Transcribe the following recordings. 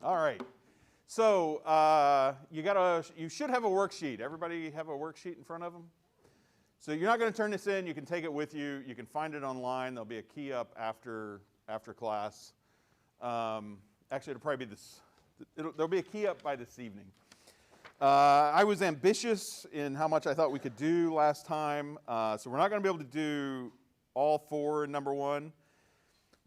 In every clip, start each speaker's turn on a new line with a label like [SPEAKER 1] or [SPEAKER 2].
[SPEAKER 1] All right. So you should have a worksheet. Everybody have a worksheet in front of them? So you're not going to turn this in. You can take it with you. You can find it online. There'll be a key up after class. Actually, it'll probably be this. There'll be a key up by this evening. I was ambitious in how much I thought we could do last time. So we're not going to be able to do all 4 in number 1.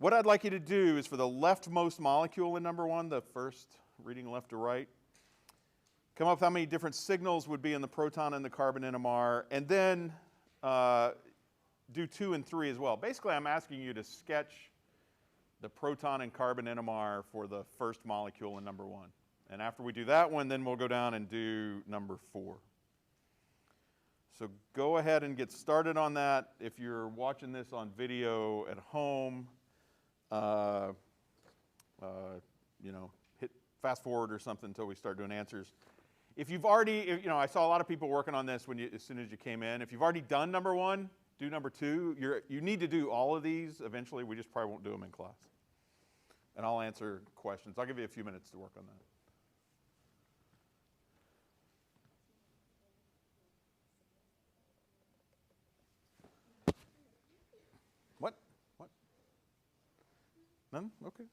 [SPEAKER 1] What I'd like you to do is for the leftmost molecule in number 1, the first reading left to right, come up with how many different signals would be in the proton and the carbon NMR, and then do 2 and 3 as well. Basically, I'm asking you to sketch the proton and carbon NMR for the first molecule in number 1. And after we do that one, then we'll go down and do number 4. So go ahead and get started on that. If you're watching this on video at home, hit fast forward or something until we start doing answers. If you've already, I saw a lot of people working on this as soon as you came in. If you've already done number 1, do number 2. You need to do all of these eventually. We just probably won't do them in class. And I'll answer questions. I'll give you a few minutes to work on that. What? None? Okay.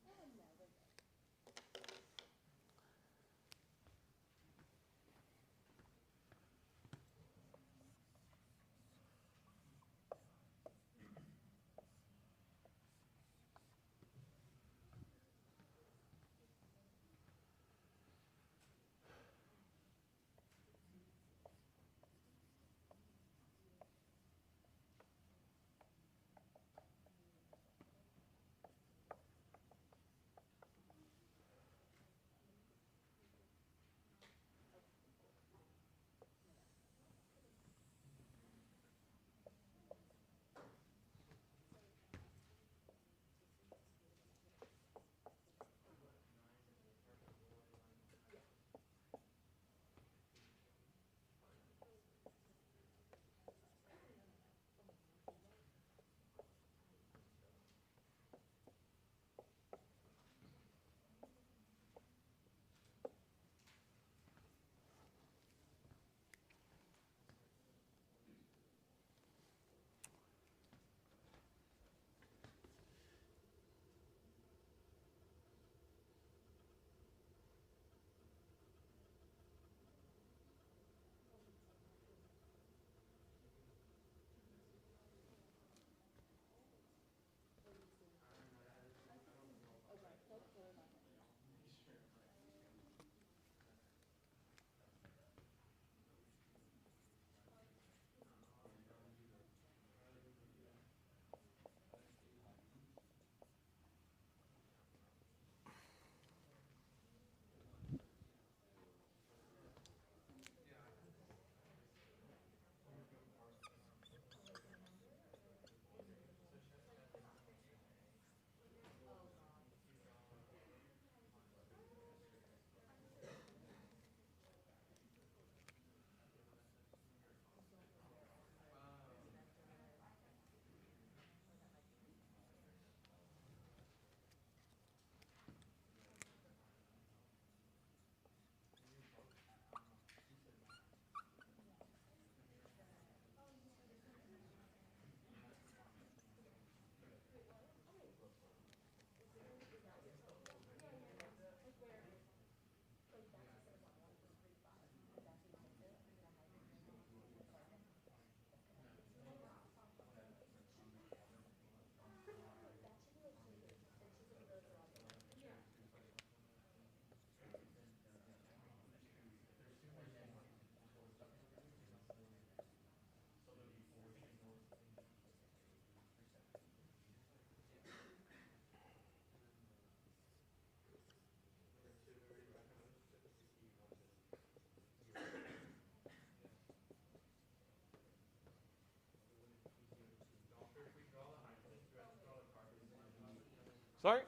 [SPEAKER 1] Sorry?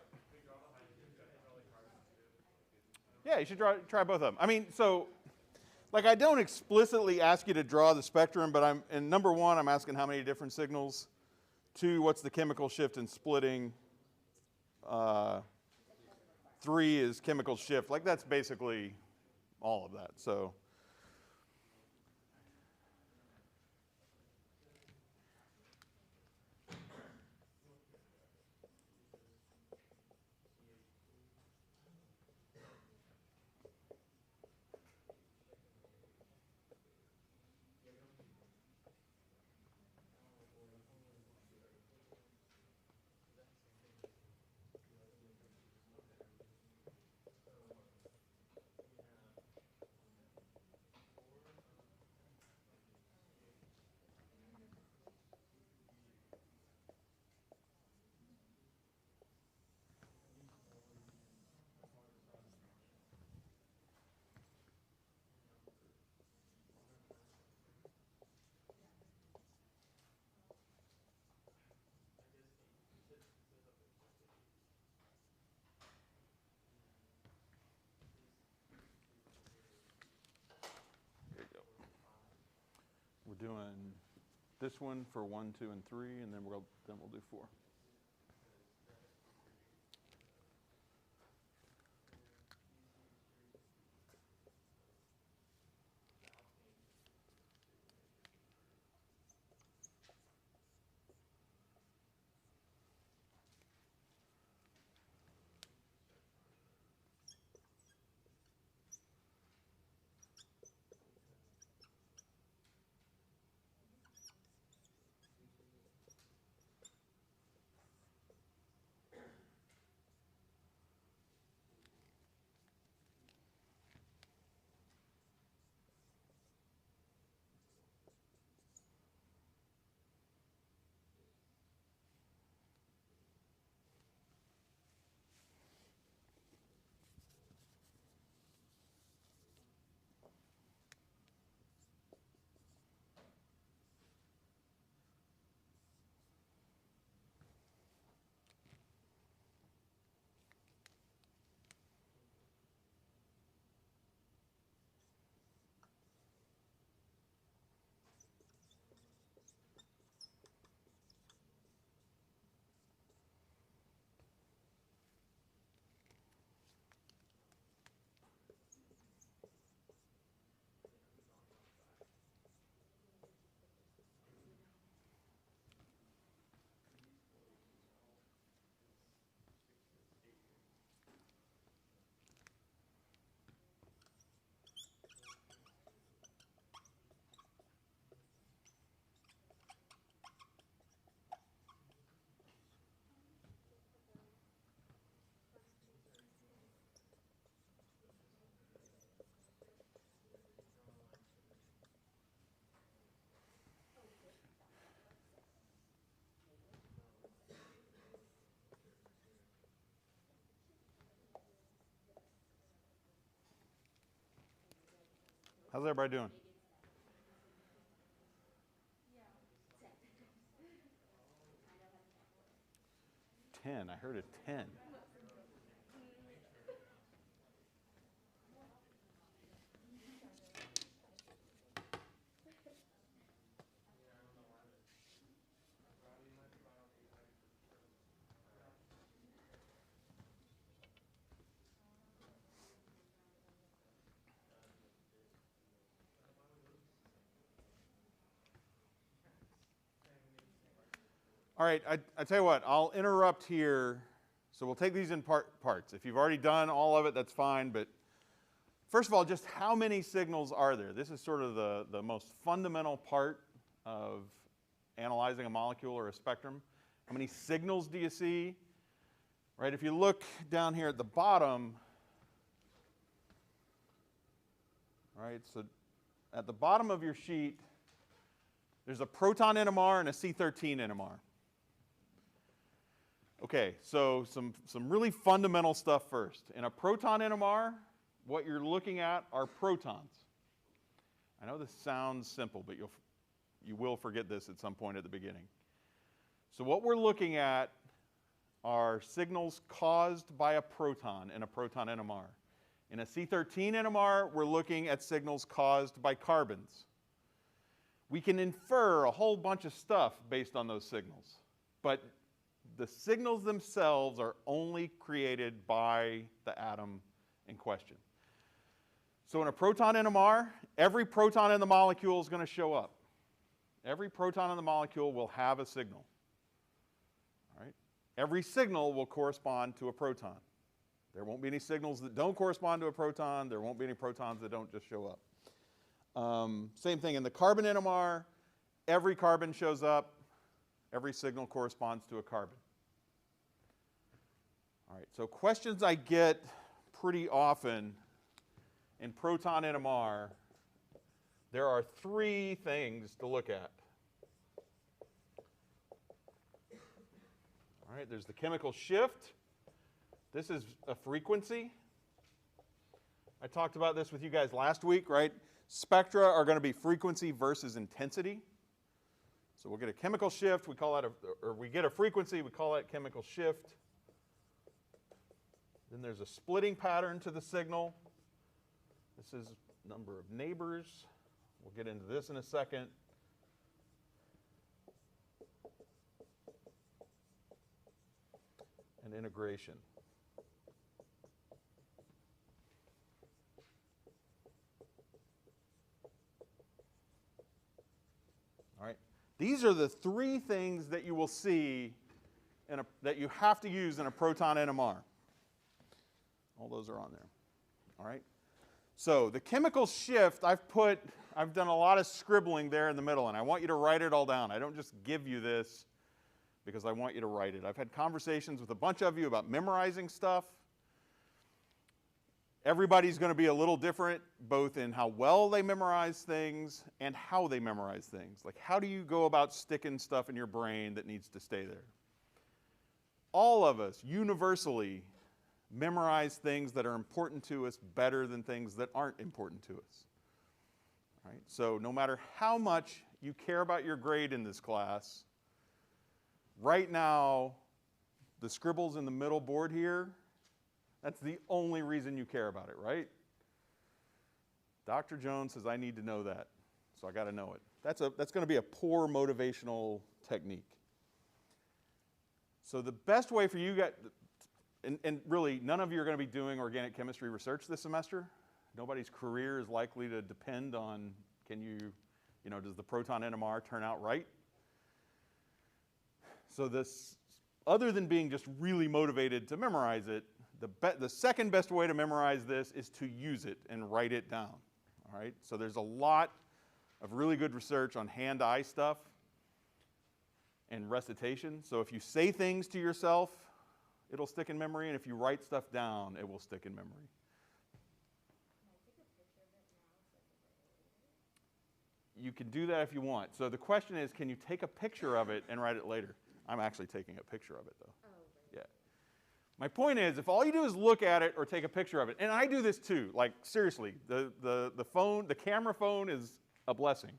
[SPEAKER 1] Yeah, you should try both of them. I mean, so, I don't explicitly ask you to draw the spectrum, but in number 1, I'm asking how many different signals. 2, what's the chemical shift in splitting. 3, 3 is chemical shift. Like that's basically all of that. So there you go. We're doing this one for 1, 2, and 3, and then we'll do 4. How's everybody doing? 10. I heard a 10. All right, I tell you what, I'll interrupt here. So we'll take these in parts. If you've already done all of it, that's fine. But first of all, just how many signals are there? This is sort of the most fundamental part of analyzing a molecule or a spectrum. How many signals do you see? Right, if you look down here at the bottom, right, so at the bottom of your sheet, there's a proton NMR and a C13 NMR. Okay, so some really fundamental stuff first. In a proton NMR, what you're looking at are protons. I know this sounds simple, but you will forget this at some point at the beginning. So what we're looking at are signals caused by a proton in a proton NMR. In a C13 NMR, we're looking at signals caused by carbons. We can infer a whole bunch of stuff based on those signals, but the signals themselves are only created by the atom in question. So in a proton NMR, every proton in the molecule is going to show up. Every proton in the molecule will have a signal. All right? Every signal will correspond to a proton. There won't be any signals that don't correspond to a proton. There won't be any protons that don't just show up. Same thing in the carbon NMR. Every carbon shows up. Every signal corresponds to a carbon. All right, so questions I get pretty often in proton NMR, there are three things to look at. All right, there's the chemical shift. This is a frequency. I talked about this with you guys last week, right? Spectra are going to be frequency versus intensity. So we'll get a chemical shift, we call that or we get a frequency, we call that chemical shift. Then there's a splitting pattern to the signal. This is number of neighbors. We'll get into this in a second. And integration. All right. These are the three things that you will see that you have to use in a proton NMR. All those are on there. All right. So the chemical shift, I've done a lot of scribbling there in the middle, and I want you to write it all down. I don't just give you this because I want you to write it. I've had conversations with a bunch of you about memorizing stuff. Everybody's going to be a little different, both in how well they memorize things and how they memorize things. Like, how do you go about sticking stuff in your brain that needs to stay there? All of us, universally, memorize things that are important to us better than things that aren't important to us. Right? So no matter how much you care about your grade in this class, right now, the scribbles in the middle board here, that's the only reason you care about it, right? Dr. Jones says, I need to know that, so I got to know it. That's going to be a poor motivational technique. So the best way for you guys, and really, none of you are going to be doing organic chemistry research this semester. Nobody's career is likely to depend on, does the proton NMR turn out right? So this, other than being just really motivated to memorize it, the second best way to memorize this is to use it and write it down. All right? So there's a lot of really good research on hand-eye stuff and recitation. So if you say things to yourself, it'll stick in memory, and if you write stuff down, it will stick in memory. You can do that if you want. So the question is, can you take a picture of it and write it later? I'm actually taking a picture of it, though. Oh, right. Yeah. My point is, if all you do is look at it or take a picture of it, and I do this too, like seriously, the camera phone is a blessing.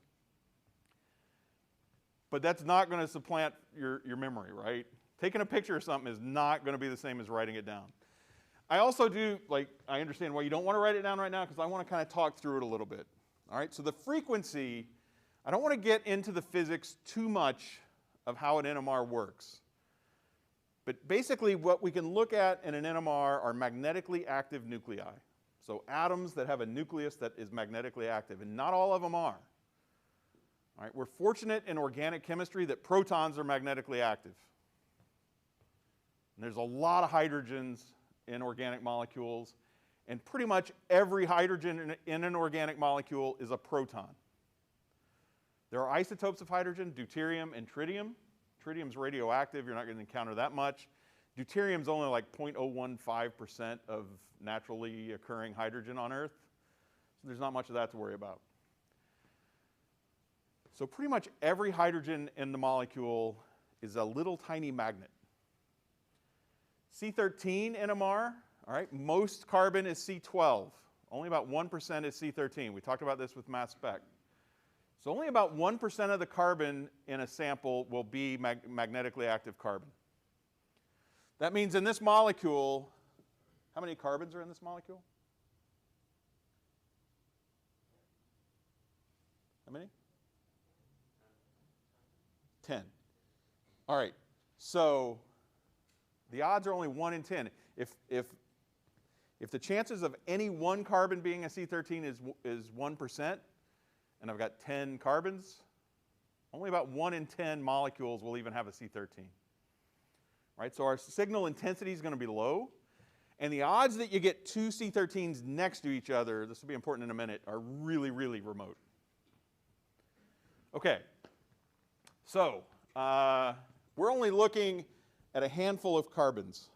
[SPEAKER 1] But that's not going to supplant your memory, right? Taking a picture of something is not going to be the same as writing it down. I also do, I understand why you don't want to write it down right now, because I want to kind of talk through it a little bit. All right, so the frequency, I don't want to get into the physics too much of how an NMR works. But basically what we can look at in an NMR are magnetically active nuclei. So atoms that have a nucleus that is magnetically active, and not all of them are. All right, we're fortunate in organic chemistry that protons are magnetically active. And there's a lot of hydrogens in organic molecules, and pretty much every hydrogen in an organic molecule is a proton. There are isotopes of hydrogen, deuterium and tritium. Tritium's radioactive, you're not going to encounter that much. Deuterium's only like 0.015% of naturally occurring hydrogen on Earth. So there's not much of that to worry about. So pretty much every hydrogen in the molecule is a little tiny magnet. C13 NMR, all right, most carbon is C12. Only about 1% is C13. We talked about this with mass spec. So only about 1% of the carbon in a sample will be magnetically active carbon. That means in this molecule, how many carbons are in this molecule? How many? 10. All right, so The odds are only 1 in 10. If the chances of any one carbon being a C13 is 1%, and I've got 10 carbons, only about 1 in 10 molecules will even have a C13. Right? So our signal intensity is going to be low, and the odds that you get 2 C13s next to each other, this will be important in a minute, are really, really remote. Okay, so we're only looking at a handful of carbons.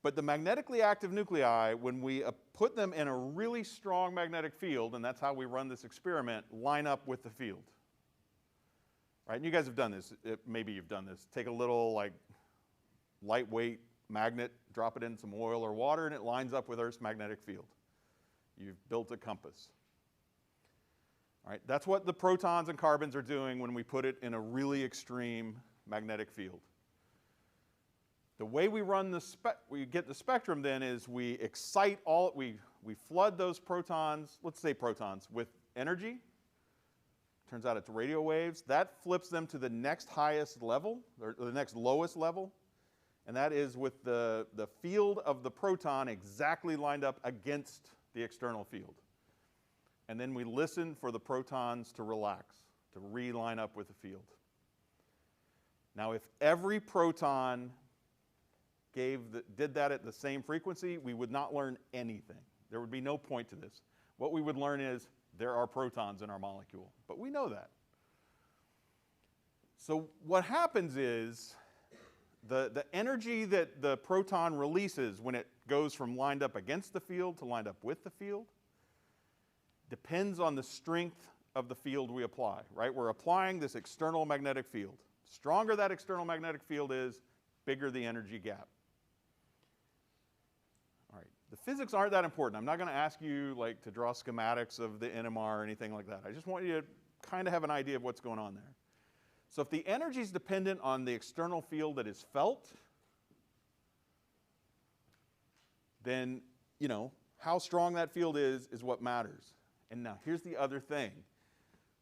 [SPEAKER 1] But the magnetically active nuclei, when we put them in a really strong magnetic field, and that's how we run this experiment, line up with the field. Right? And you guys have done this. Maybe you've done this. Take a little like lightweight magnet, drop it in some oil or water, and it lines up with Earth's magnetic field. You've built a compass. All right? That's what the protons and carbons are doing when we put it in a really extreme magnetic field. The way we run we get the spectrum then is we excite we flood those protons, let's say protons, with energy. Turns out it's radio waves. That flips them to the next highest level, or the next lowest level. And that is with the field of the proton exactly lined up against the external field. And then we listen for the protons to relax, to re-line up with the field. Now, if every proton did that at the same frequency, we would not learn anything. There would be no point to this. What we would learn is there are protons in our molecule, but we know that. So what happens is the energy that the proton releases when it goes from lined up against the field to lined up with the field depends on the strength of the field we apply, right? We're applying this external magnetic field. Stronger that external magnetic field is, bigger the energy gap. All right, the physics aren't that important. I'm not going to ask you like to draw schematics of the NMR or anything like that. I just want you to kind of have an idea of what's going on there. So if the energy is dependent on the external field that is felt, then, you know, how strong that field is what matters. And now here's the other thing,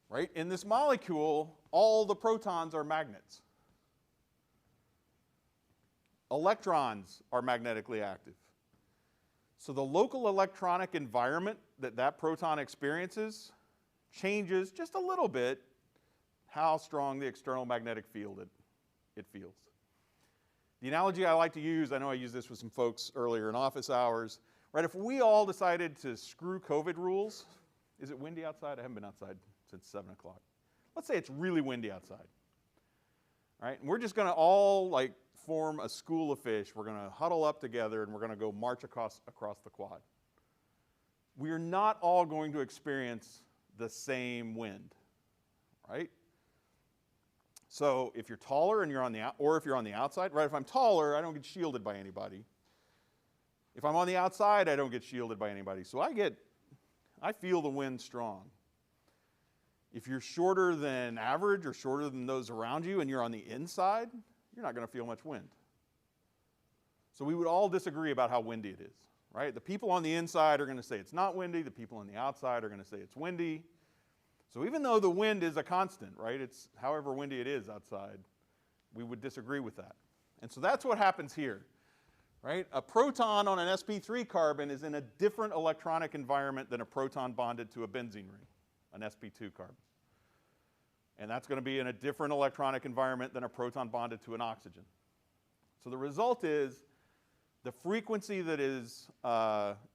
[SPEAKER 1] right? In this molecule, all the protons are magnets. Electrons are magnetically active. So the local electronic environment that proton experiences changes just a little bit how strong the external magnetic field it feels. The analogy I like to use, I know I used this with some folks earlier in office hours, right? If we all decided to screw COVID rules, is it windy outside? I haven't been outside since 7 o'clock. Let's say it's really windy outside, right? And we're just going to all like form a school of fish. We're going to huddle up together and we're going to go march across the quad. We're not all going to experience the same wind, right? So if you're taller and you're on if you're on the outside, right? If I'm taller, I don't get shielded by anybody. If I'm on the outside, I don't get shielded by anybody. So I feel the wind strong. If you're shorter than average or shorter than those around you and you're on the inside, you're not going to feel much wind. So we would all disagree about how windy it is, right? The people on the inside are going to say it's not windy. The people on the outside are going to say it's windy. So even though the wind is a constant, right? It's however windy it is outside, we would disagree with that. And so that's what happens here, right? A proton on an sp3 carbon is in a different electronic environment than a proton bonded to a benzene ring, an sp2 carbon. And that's going to be in a different electronic environment than a proton bonded to an oxygen. So the result is the frequency that is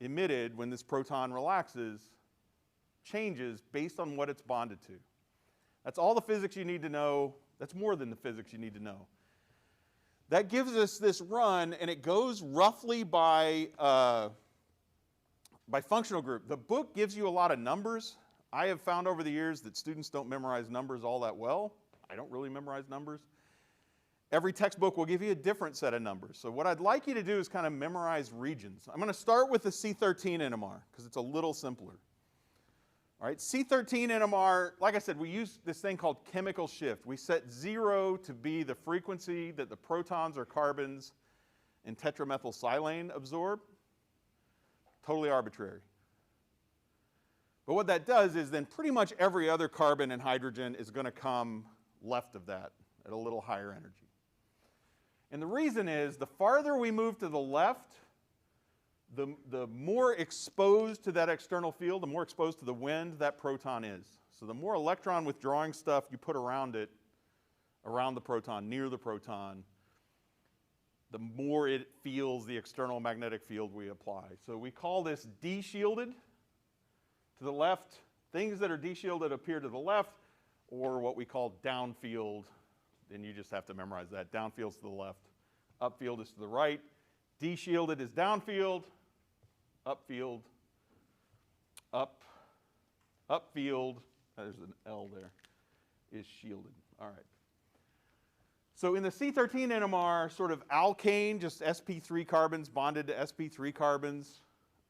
[SPEAKER 1] emitted when this proton relaxes changes based on what it's bonded to. That's all the physics you need to know. That's more than the physics you need to know. That gives us this run, and it goes roughly by functional group. The book gives you a lot of numbers. I have found over the years that students don't memorize numbers all that well. I don't really memorize numbers. Every textbook will give you a different set of numbers. So what I'd like you to do is kind of memorize regions. I'm going to start with the C13 NMR because it's a little simpler. All right, C13 NMR, like I said, we use this thing called chemical shift. We set 0 to be the frequency that the protons or carbons in tetramethylsilane absorb. Totally arbitrary. But what that does is then pretty much every other carbon and hydrogen is going to come left of that at a little higher energy. And the reason is the farther we move to the left, the more exposed to that external field, the more exposed to the wind that proton is. So the more electron withdrawing stuff you put around it, around the proton, near the proton, the more it feels the external magnetic field we apply. So we call this de-shielded to the left. Things that are de-shielded appear to the left, or what we call downfield. Then you just have to memorize that. Downfield's to the left, upfield is to the right. De-shielded is downfield, upfield, upfield, there's an L there, is shielded. All right. So in the C13 NMR, sort of alkane, just sp3 carbons bonded to sp3 carbons,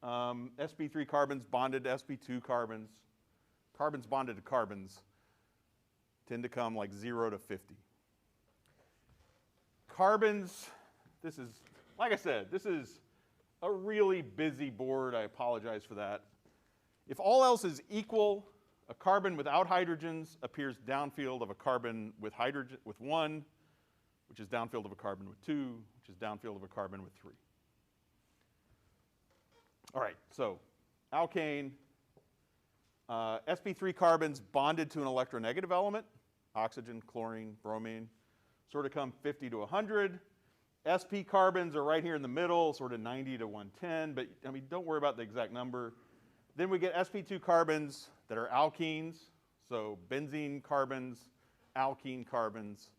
[SPEAKER 1] sp3 carbons bonded to sp2 carbons, carbons bonded to carbons tend to come like 0 to 50. Carbons, this is, like I said, this is a really busy board. I apologize for that. If all else is equal, a carbon without hydrogens appears downfield of a carbon with hydrogen with 1, which is downfield of a carbon with 2, which is downfield of a carbon with 3. All right, so alkane, sp3 carbons bonded to an electronegative element, oxygen, chlorine, bromine, sort of come 50 to 100. sp carbons are right here in the middle, sort of 90 to 110, but I mean, don't worry about the exact number. Then we get sp2 carbons that are alkenes, so benzene carbons, alkene carbons,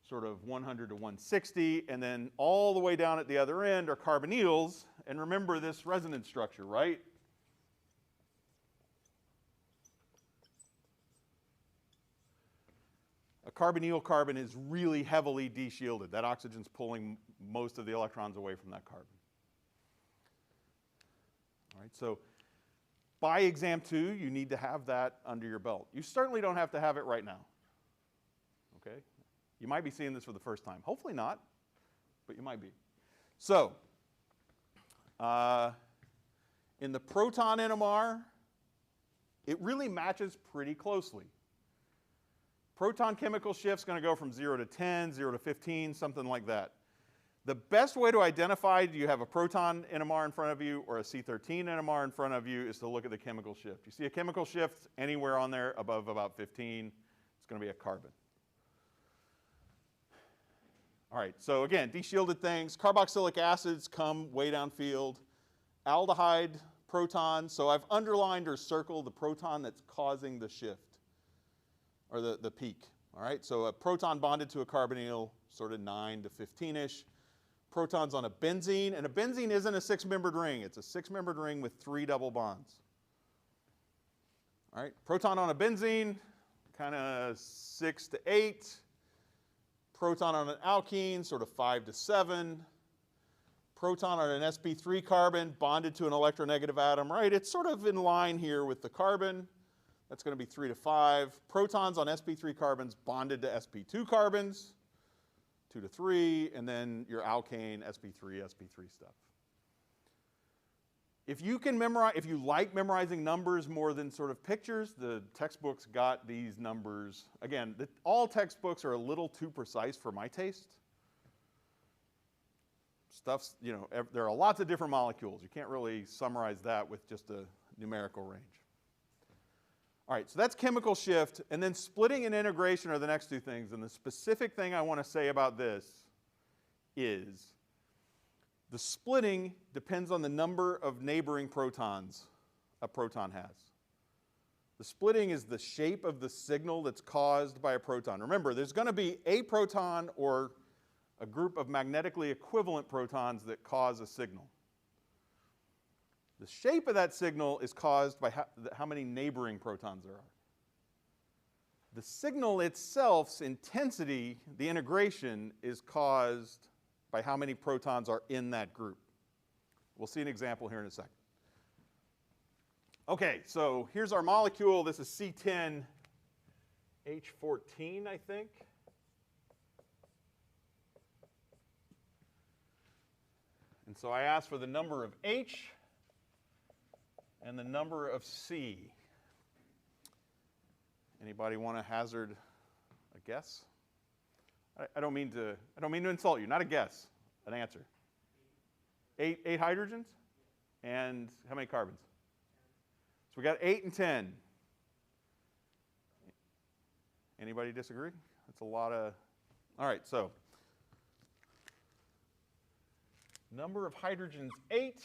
[SPEAKER 1] sort of 100 to 160, and then all the way down at the other end are carbonyls. And remember this resonance structure, right? A carbonyl carbon is really heavily de-shielded. That oxygen's pulling most of the electrons away from that carbon. All right, so by exam 2, you need to have that under your belt. You certainly don't have to have it right now. Okay? You might be seeing this for the first time. Hopefully not, but you might be. So, in the proton NMR, it really matches pretty closely. Proton chemical shift's going to go from 0 to 10, 0 to 15, something like that. The best way to identify do you have a proton NMR in front of you or a C13 NMR in front of you is to look at the chemical shift. You see a chemical shift anywhere on there above about 15, it's going to be a carbon. All right, so again, de-shielded things. Carboxylic acids come way downfield. Aldehyde protons, so I've underlined or circled the proton that's causing the shift, or the peak. All right, so a proton bonded to a carbonyl, sort of 9 to 15-ish. Protons on a benzene, and a benzene isn't a 6-membered ring. It's a 6-membered ring with 3 double bonds. All right, proton on a benzene, kind of 6 to 8. Proton on an alkene, sort of 5 to 7. Proton on an sp3 carbon bonded to an electronegative atom, right? It's sort of in line here with the carbon. That's going to be 3 to 5. Protons on sp3 carbons bonded to sp2 carbons, 2 to 3, and then your alkane sp3 stuff. If you can memorize, if you like memorizing numbers more than sort of pictures, the textbooks got these numbers. Again, all textbooks are a little too precise for my taste. Stuff's, you know, there are lots of different molecules. You can't really summarize that with just a numerical range. All right, so that's chemical shift, and then splitting and integration are the next two things. And the specific thing I want to say about this is the splitting depends on the number of neighboring protons a proton has. The splitting is the shape of the signal that's caused by a proton. Remember, there's going to be a proton or a group of magnetically equivalent protons that cause a signal. The shape of that signal is caused by how many neighboring protons there are. The signal itself's intensity, the integration, is caused by how many protons are in that group. We'll see an example here in a second. Okay, so here's our molecule. This is C10H14, I think. And so I asked for the number of H and the number of C. Anybody want to hazard a guess? I don't mean to insult you. Not a guess, an answer. 8 hydrogens? And how many carbons? So we got 8 and 10. Anybody disagree? That's a lot of... All right, so number of hydrogens, 8.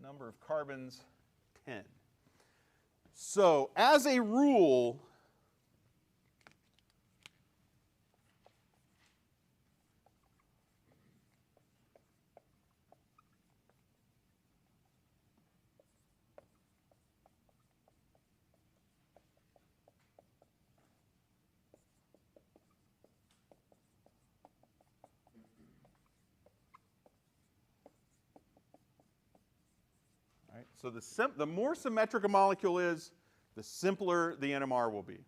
[SPEAKER 1] Number of carbons, 10. So as a rule, right, so the more symmetric a molecule is, the simpler the NMR will be.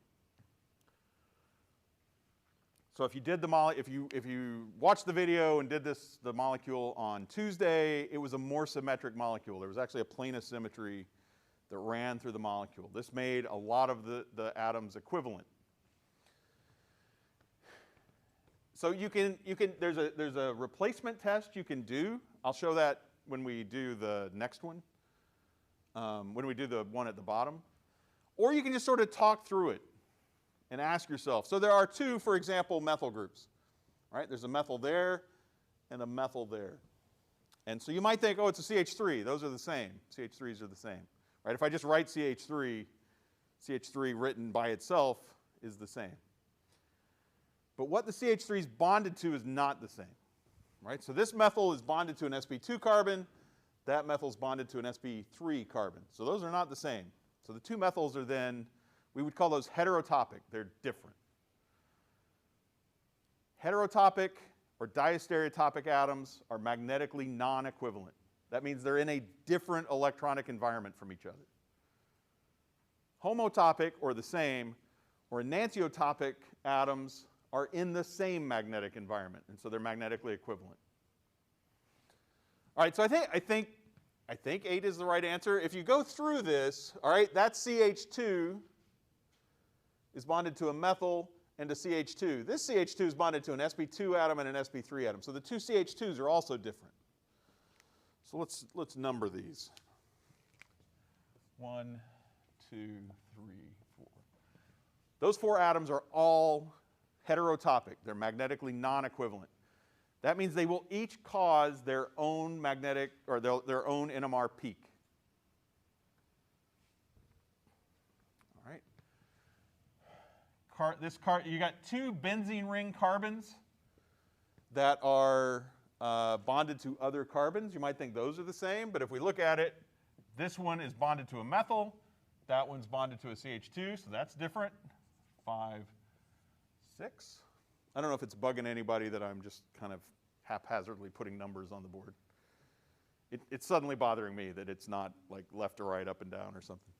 [SPEAKER 1] So if you did if you watched the video and did the molecule on Tuesday, it was a more symmetric molecule. There was actually a plane of symmetry that ran through the molecule. This made a lot of the atoms equivalent. So there's a replacement test you can do. I'll show that when we do the next one, when we do the one at the bottom. Or you can just sort of talk through it and ask yourself. So there are 2, for example, methyl groups. Right? There's a methyl there and a methyl there. And so you might think, oh, it's a CH3. Those are the same. CH3s are the same. Right? If I just write CH3, CH3 written by itself is the same. But what the CH3 is bonded to is not the same. Right? So this methyl is bonded to an sp2 carbon. That methyl is bonded to an sp3 carbon. So those are not the same. So the 2 methyls are then, we would call those heterotopic. They're different. Heterotopic or diastereotopic atoms are magnetically non-equivalent. That means they're in a different electronic environment from each other. Homotopic, or the same, or enantiotopic atoms are in the same magnetic environment, and so they're magnetically equivalent. All right, so I think 8 is the right answer. If you go through this, all right, that CH2 is bonded to a methyl and a CH2. This CH2 is bonded to an sp2 atom and an sp3 atom. So the 2 CH2s are also different. So let's number these. 1, 2, 3, 4. Those 4 atoms are all heterotopic. They're magnetically non-equivalent. That means they will each cause their own magnetic, or their own NMR peak. All right. You got 2 benzene ring carbons that are bonded to other carbons. You might think those are the same, but if we look at it, this one is bonded to a methyl. That one's bonded to a CH2, so that's different. 5, 6. I don't know if it's bugging anybody that I'm just kind of haphazardly putting numbers on the board. It's suddenly bothering me that it's not like left to right, up and down or something.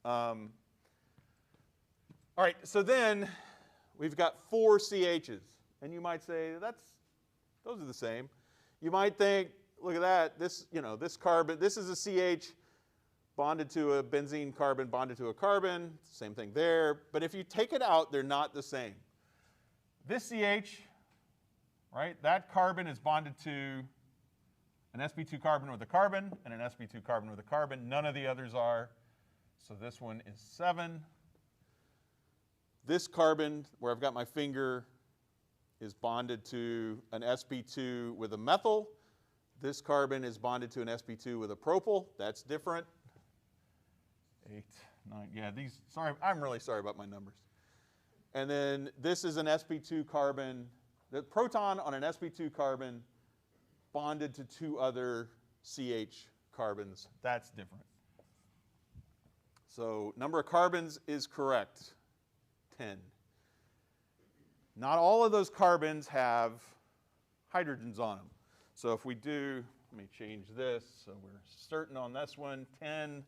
[SPEAKER 1] All right, so then we've got 4 CHs. And you might say, those are the same. You might think, look at that, this carbon, this is a CH bonded to a benzene carbon, bonded to a carbon, same thing there. But if you take it out, they're not the same. This CH, right, that carbon is bonded to an sp2 carbon with a carbon and an sp2 carbon with a carbon. None of the others are. So this one is 7. This carbon, where I've got my finger, is bonded to an sp2 with a methyl. This carbon is bonded to an sp2 with a propyl. That's different. 8, 9, yeah, sorry, I'm really sorry about my numbers. And then this is an sp2 carbon, the proton on an sp2 carbon bonded to 2 other CH carbons. That's different. So number of carbons is correct, 10. Not all of those carbons have hydrogens on them. So if we do, let me change this, so we're certain on this one, 10.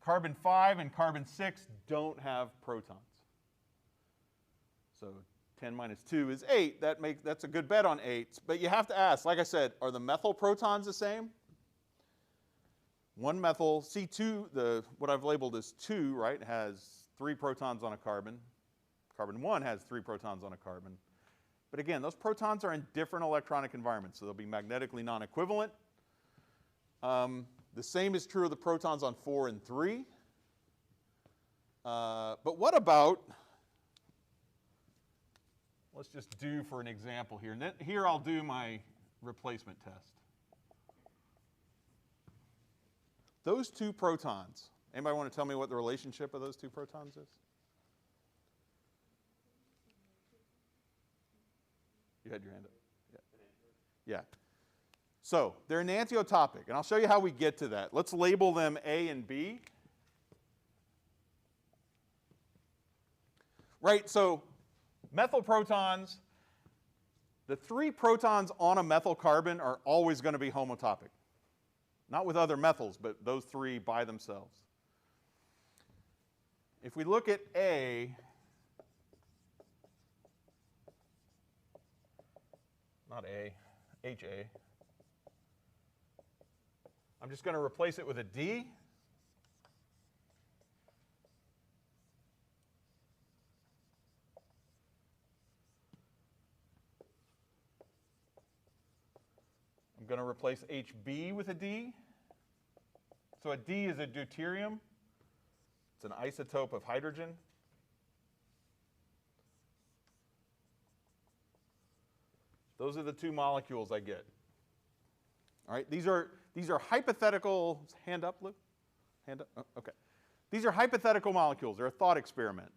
[SPEAKER 1] Carbon 5 and carbon 6 don't have protons. So 10 minus 2 is 8. That's a good bet on 8. But you have to ask, like I said, are the methyl protons the same? One methyl, C2, what I've labeled as 2, right, has 3 protons on a carbon. Carbon 1 has 3 protons on a carbon. But again, those protons are in different electronic environments, so they'll be magnetically non-equivalent. The same is true of the protons on 4 and 3. But what about, let's just do for an example here. And then here I'll do my replacement test. Those 2 protons, anybody want to tell me what the relationship of those 2 protons is? You had your hand up? Yeah. So they're enantiotopic, and I'll show you how we get to that. Let's label them A and B. Right, so methyl protons, the 3 protons on a methyl carbon are always going to be homotopic. Not with other methyls, but those 3 by themselves. If we look at A, not A, HA, I'm just going to replace it with a D. I'm going to replace HB with a D. So a D is a deuterium. It's an isotope of hydrogen. Those are the 2 molecules I get. All right, these are hypothetical, hand up, Lou? Hand up, oh, okay. These are hypothetical molecules. They're a thought experiment.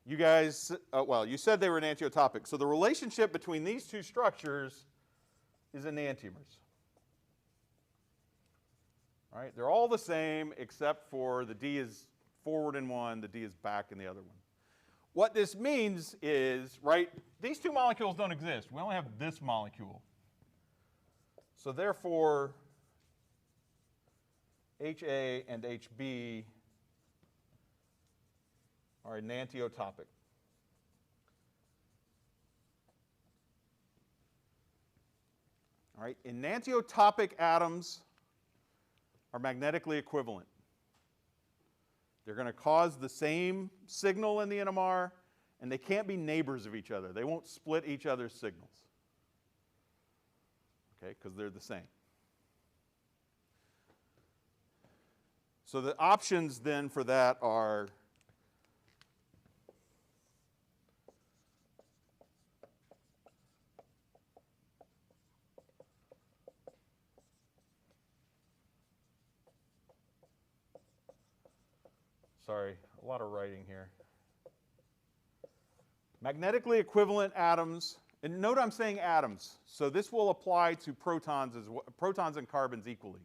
[SPEAKER 1] You guys, well, you said they were enantiotopic. So the relationship between these 2 structures is enantiomers. All right, they're all the same except for the D is forward in one, the D is back in the other one. What this means is, right, these 2 molecules don't exist. We only have this molecule. So therefore, HA and HB are enantiotopic. All right, enantiotopic atoms are magnetically equivalent. They're going to cause the same signal in the NMR, and they can't be neighbors of each other. They won't split each other's signals, okay, because they're the same. So the options then for that are sorry, a lot of writing here. Magnetically equivalent atoms, and note I'm saying atoms, so this will apply to protons as well, protons and carbons equally.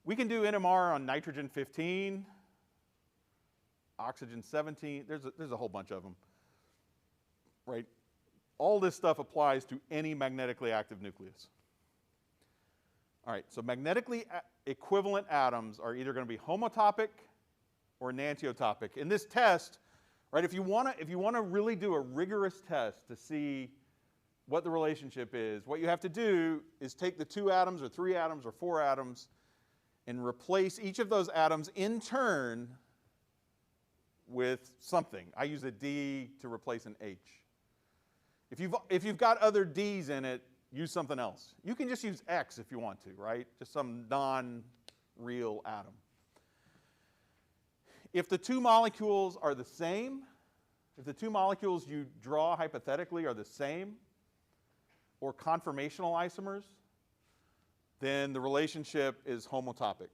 [SPEAKER 1] We can do NMR on nitrogen 15, oxygen 17, there's a whole bunch of them, right? All this stuff applies to any magnetically active nucleus. All right, so magnetically equivalent atoms are either going to be homotopic or enantiotopic. In this test, right, if you want to really do a rigorous test to see what the relationship is, what you have to do is take the 2 atoms or 3 atoms or 4 atoms and replace each of those atoms in turn with something. I use a D to replace an H. If you've got other D's in it, use something else. You can just use X if you want to, right? Just some non-real atom. If the 2 molecules are the same, if the 2 molecules you draw hypothetically are the same, or conformational isomers, then the relationship is homotopic.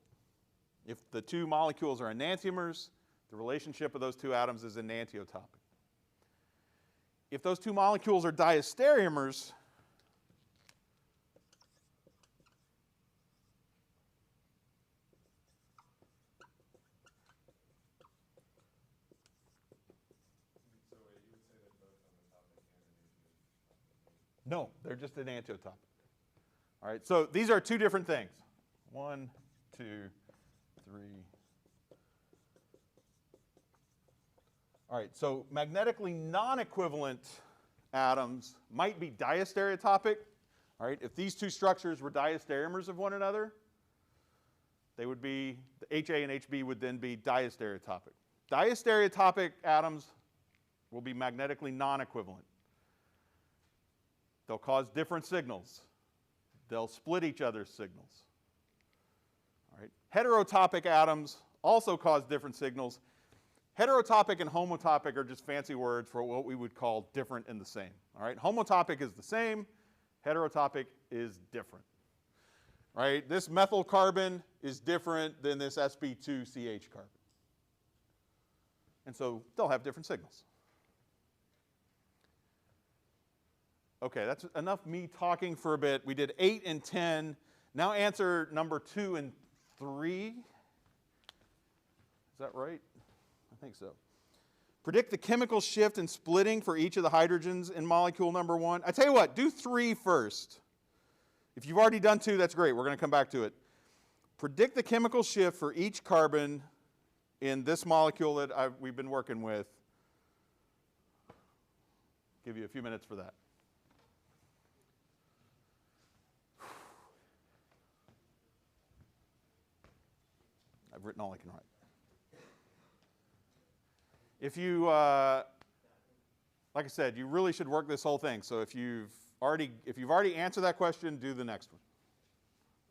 [SPEAKER 1] If the 2 molecules are enantiomers, the relationship of those 2 atoms is enantiotopic. If those 2 molecules are diastereomers, no, they're just enantiotopic. All right, so these are 2 different things. 1, 2, 3. All right, so magnetically non-equivalent atoms might be diastereotopic. All right, if these 2 structures were diastereomers of one another, they would be, the HA and HB would then be diastereotopic. Diastereotopic atoms will be magnetically non-equivalent. They'll cause different signals. They'll split each other's signals. All right. Heterotopic atoms also cause different signals. Heterotopic and homotopic are just fancy words for what we would call different and the same. All right. Homotopic is the same. Heterotopic is different. Right? This methyl carbon is different than this sp2ch carbon. And so they'll have different signals. Okay, that's enough me talking for a bit. We did 8 and 10. Now answer number 2 and 3. Is that right? I think so. Predict the chemical shift and splitting for each of the hydrogens in molecule number 1. I tell you what, do 3 first. If you've already done 2, that's great. We're going to come back to it. Predict the chemical shift for each carbon in this molecule that we've been working with. Give you a few minutes for that. I've written all I can write. If you, like I said, you really should work this whole thing. So if you've already answered that question, do the next one.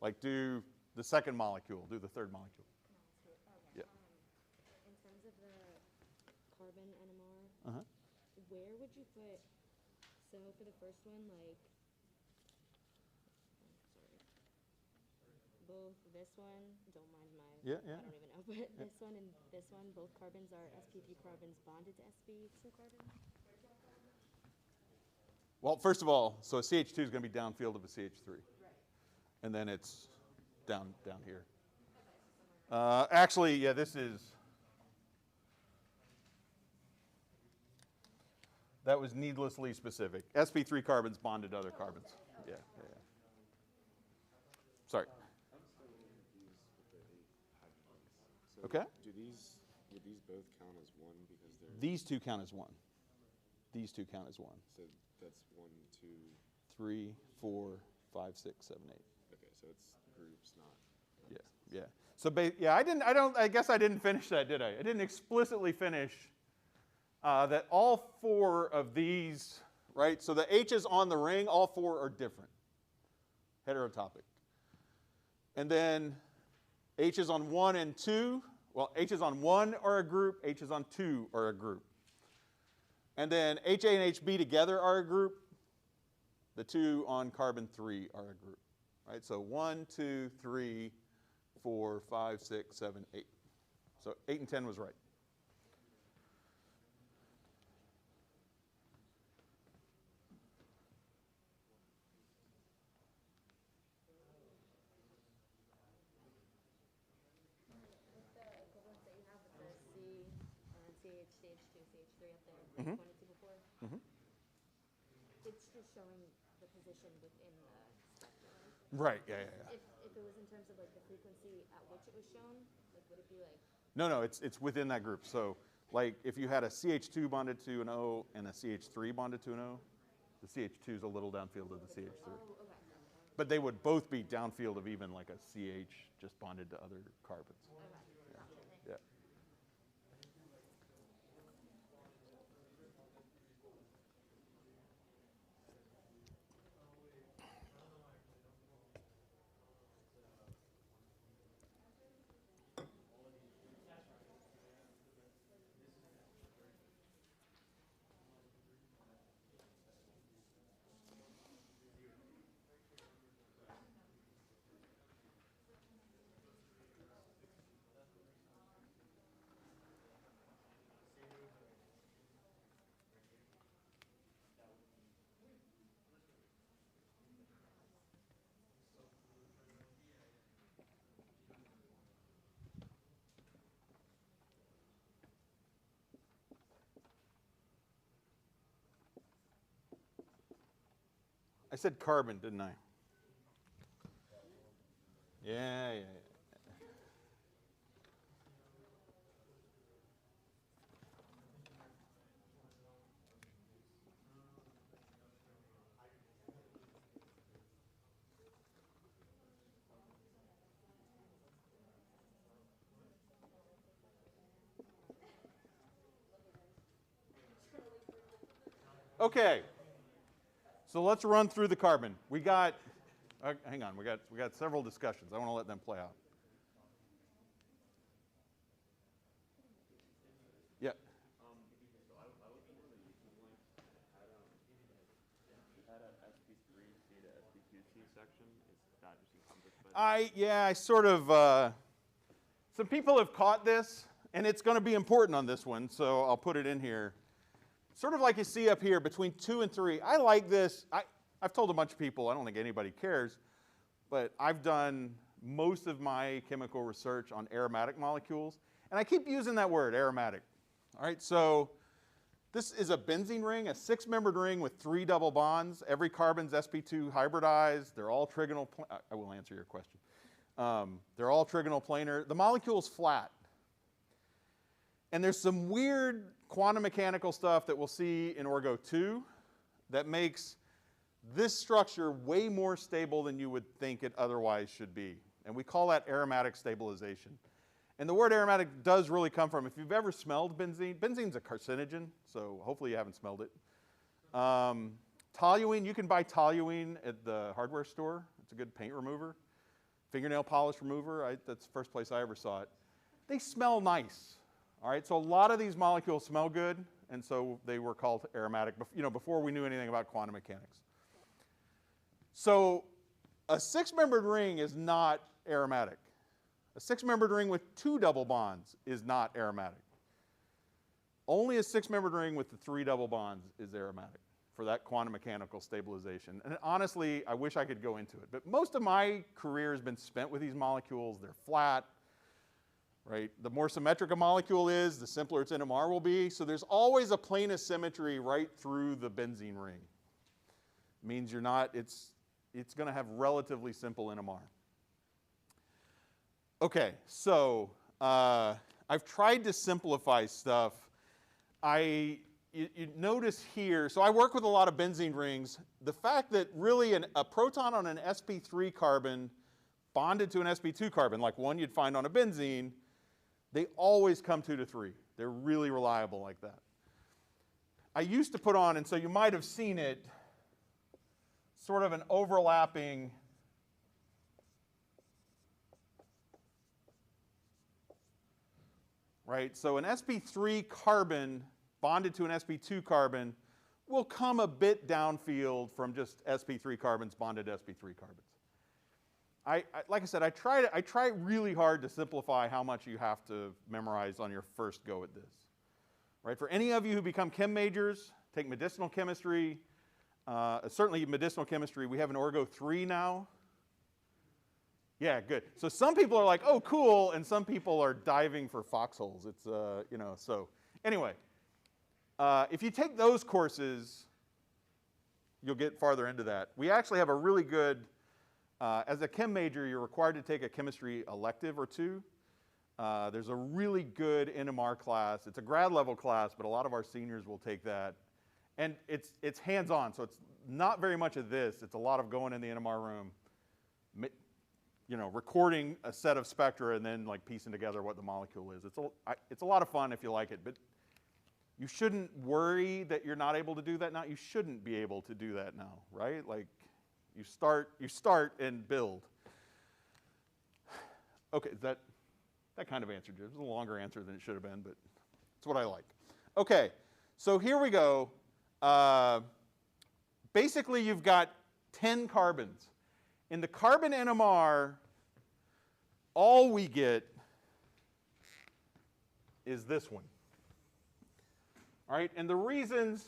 [SPEAKER 1] Like do the second molecule, do the third molecule.
[SPEAKER 2] Okay.
[SPEAKER 1] Yeah.
[SPEAKER 2] In terms of the carbon NMR, where would you put, so for the first one, like, both this one, don't mind my,
[SPEAKER 1] Yeah.
[SPEAKER 2] I don't even know, but this one and this one, both carbons are sp3 carbons bonded to sp2 carbons?
[SPEAKER 1] Well, first of all, so a CH2 is going to be downfield of a CH3.
[SPEAKER 2] Right.
[SPEAKER 1] And then it's down here. Actually, yeah, this is, that was needlessly specific. sp3 carbons bonded to other carbons. Yeah. Sorry.
[SPEAKER 3] I'm still confused with the 8 hydrogens. So
[SPEAKER 1] Okay.
[SPEAKER 3] would these both count as 1 because they're...
[SPEAKER 1] These 2 count as 1. These 2 count as 1.
[SPEAKER 3] So that's 1, 2...
[SPEAKER 1] 3, 4, 5, 6, 7, 8.
[SPEAKER 3] Okay, so it's groups, not...
[SPEAKER 1] Yeah. So I guess I didn't finish that, did I? I didn't explicitly finish that all 4 of these, right? So the H's on the ring, all 4 are different. Heterotopic. And then H's on 1 and 2, well, H's on 1 are a group, H's on 2 are a group. And then HA and HB together are a group. The 2 on carbon 3 are a group. Right? So 1, 2, 3, 4, 5, 6, 7, 8. So 8 and 10 was right.
[SPEAKER 2] With the equivalence that you have with the C, CH, CH2, CH3 up there, like 1 and 2 before, it's just showing the position within the spectrum.
[SPEAKER 1] Right, yeah.
[SPEAKER 2] If it was in terms of like the frequency at which it was shown, like would it be like?
[SPEAKER 1] No, it's within that group. So like if you had a CH2 bonded to an O and a CH3 bonded to an O, the CH2 is a little downfield of the CH3.
[SPEAKER 2] Oh, okay.
[SPEAKER 1] But they would both be downfield of even like a CH just bonded to other carbons. Yeah. I said carbon, didn't I? Yeah. Okay, so let's run through the carbon. We got, hang on, we got several discussions. I want to let them play out. Yeah.
[SPEAKER 3] So I looked at one of the YouTube links that had a SP3C to SP2C section. Is that just encompassed by
[SPEAKER 1] I sort of, some people have caught this, and it's going to be important on this one, so I'll put it in here. Sort of like you see up here between 2 and 3. I like this. I've told a bunch of people, I don't think anybody cares, but I've done most of my chemical research on aromatic molecules, and I keep using that word, aromatic. All right, so this is a benzene ring, a 6-membered ring with 3 double bonds. Every carbon's sp2 hybridized. They're all trigonal. I will answer your question. They're all trigonal planar. The molecule's flat. And there's some weird quantum mechanical stuff that we'll see in Orgo 2 that makes this structure way more stable than you would think it otherwise should be. And we call that aromatic stabilization. And the word aromatic does really come from, if you've ever smelled benzene, benzene's a carcinogen, so hopefully you haven't smelled it. Toluene, you can buy toluene at the hardware store. It's a good paint remover. Fingernail polish remover, that's the first place I ever saw it. They smell nice. All right, so a lot of these molecules smell good, and so they were called aromatic, before we knew anything about quantum mechanics. So a 6-membered ring is not aromatic. A 6-membered ring with 2 double bonds is not aromatic. Only a 6-membered ring with the 3 double bonds is aromatic for that quantum mechanical stabilization. And honestly, I wish I could go into it, but most of my career has been spent with these molecules. They're flat. Right? The more symmetric a molecule is, the simpler its NMR will be. So there's always a plane of symmetry right through the benzene ring. It means it's going to have relatively simple NMR. Okay, so I've tried to simplify stuff. You notice here, so I work with a lot of benzene rings. The fact that really a proton on an sp3 carbon bonded to an sp2 carbon, like one you'd find on a benzene, they always come 2 to 3. They're really reliable like that. I used to put on, and so you might have seen it, sort of an overlapping right? So an sp3 carbon bonded to an sp2 carbon will come a bit downfield from just sp3 carbons bonded to sp3 carbons. Like I said, I try really hard to simplify how much you have to memorize on your first go at this. Right? For any of you who become chem majors, take medicinal chemistry, certainly medicinal chemistry. We have an Orgo 3 now. Yeah, good. So some people are like, oh, cool, and some people are diving for foxholes. It's, so anyway, if you take those courses, you'll get farther into that. We actually have a really good, as a chem major, you're required to take a chemistry elective or 2. There's a really good NMR class. It's a grad level class, but a lot of our seniors will take that. And it's hands-on, so it's not very much of this. It's a lot of going in the NMR room, recording a set of spectra and then like piecing together what the molecule is. It's a lot of fun if you like it, but you shouldn't worry that you're not able to do that now. You shouldn't be able to do that now, right? Like you start and build. Okay, that kind of answered you. It was a longer answer than it should have been, but it's what I like. Okay, so here we go. Basically, you've got 10 carbons. In the carbon NMR, all we get is this one. All right, and the reasons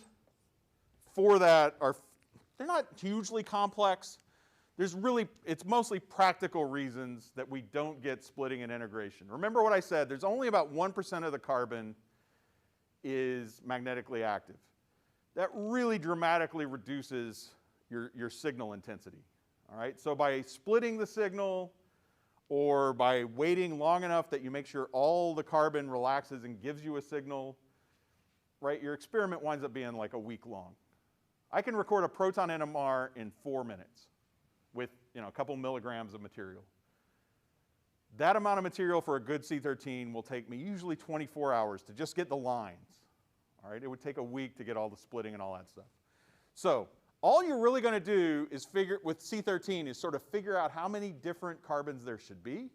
[SPEAKER 1] for that they're not hugely complex. It's mostly practical reasons that we don't get splitting and integration. Remember what I said, there's only about 1% of the carbon is magnetically active. That really dramatically reduces your signal intensity. All right, so by splitting the signal or by waiting long enough that you make sure all the carbon relaxes and gives you a signal, right, your experiment winds up being like a week long. I can record a proton NMR in 4 minutes with a couple milligrams of material. That amount of material for a good C13 will take me usually 24 hours to just get the lines. All right, it would take a week to get all the splitting and all that stuff. So all you're really going to do is figure, with C13, is sort of figure out how many different carbons there should be.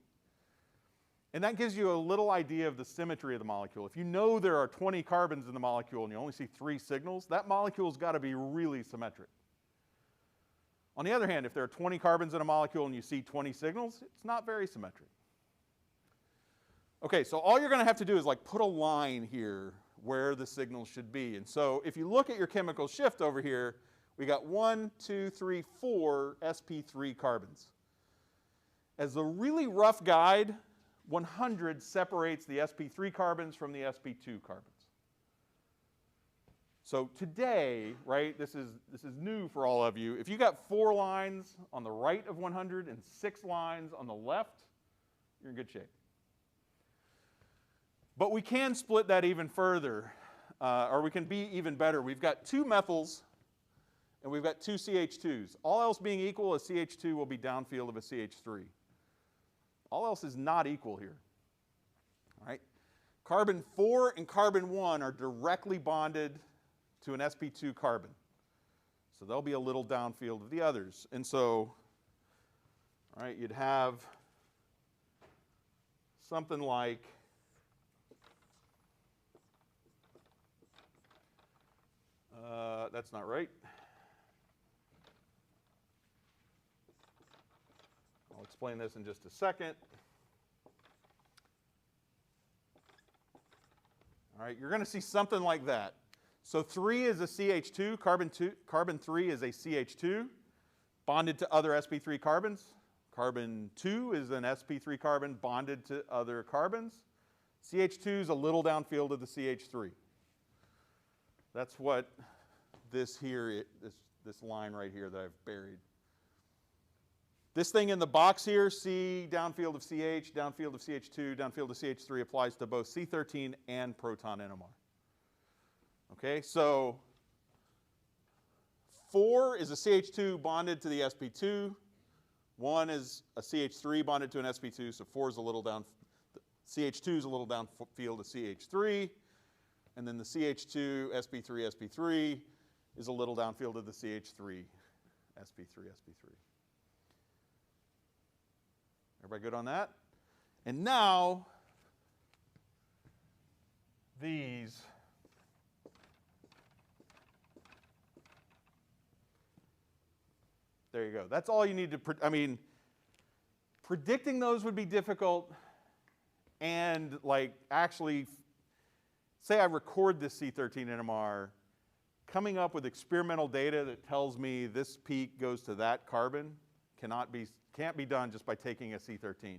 [SPEAKER 1] And that gives you a little idea of the symmetry of the molecule. If you know there are 20 carbons in the molecule and you only see 3 signals, that molecule's got to be really symmetric. On the other hand, if there are 20 carbons in a molecule and you see 20 signals, it's not very symmetric. Okay, so all you're going to have to do is like put a line here where the signals should be. And so if you look at your chemical shift over here, we got 1, 2, 3, 4 sp3 carbons. As a really rough guide, 100 separates the sp3 carbons from the sp2 carbons. So today, right, this is new for all of you. If you got 4 lines on the right of 100 and 6 lines on the left, you're in good shape. But we can split that even further, or we can be even better. We've got 2 methyls, and we've got 2 CH2s. All else being equal, a CH2 will be downfield of a CH3. All else is not equal here. All right? Carbon 4 and carbon 1 are directly bonded to an sp2 carbon. So they'll be a little downfield of the others. And so, all right, you'd have something like that's not right. I'll explain this in just a second. All right, you're going to see something like that. So 3 is a CH2, carbon 3 is a CH2 bonded to other sp3 carbons. Carbon 2 is an sp3 carbon bonded to other carbons. CH2 is a little downfield of the CH3. That's what this here, this line right here that I've buried. This thing in the box here, C downfield of CH, downfield of CH2, downfield of CH3 applies to both C13 and proton NMR. Okay, so 4 is a CH2 bonded to the sp2. 1 is a CH3 bonded to an sp2, so 4 is a little down, CH2 is a little downfield of CH3. And then the CH2, sp3, sp3 is a little downfield of the CH3, sp3, sp3. Everybody good on that? And now, these there you go. That's all you need to, I mean, predicting those would be difficult, and like actually, say I record this C13 NMR, coming up with experimental data that tells me this peak goes to that carbon can't be done just by taking a C13.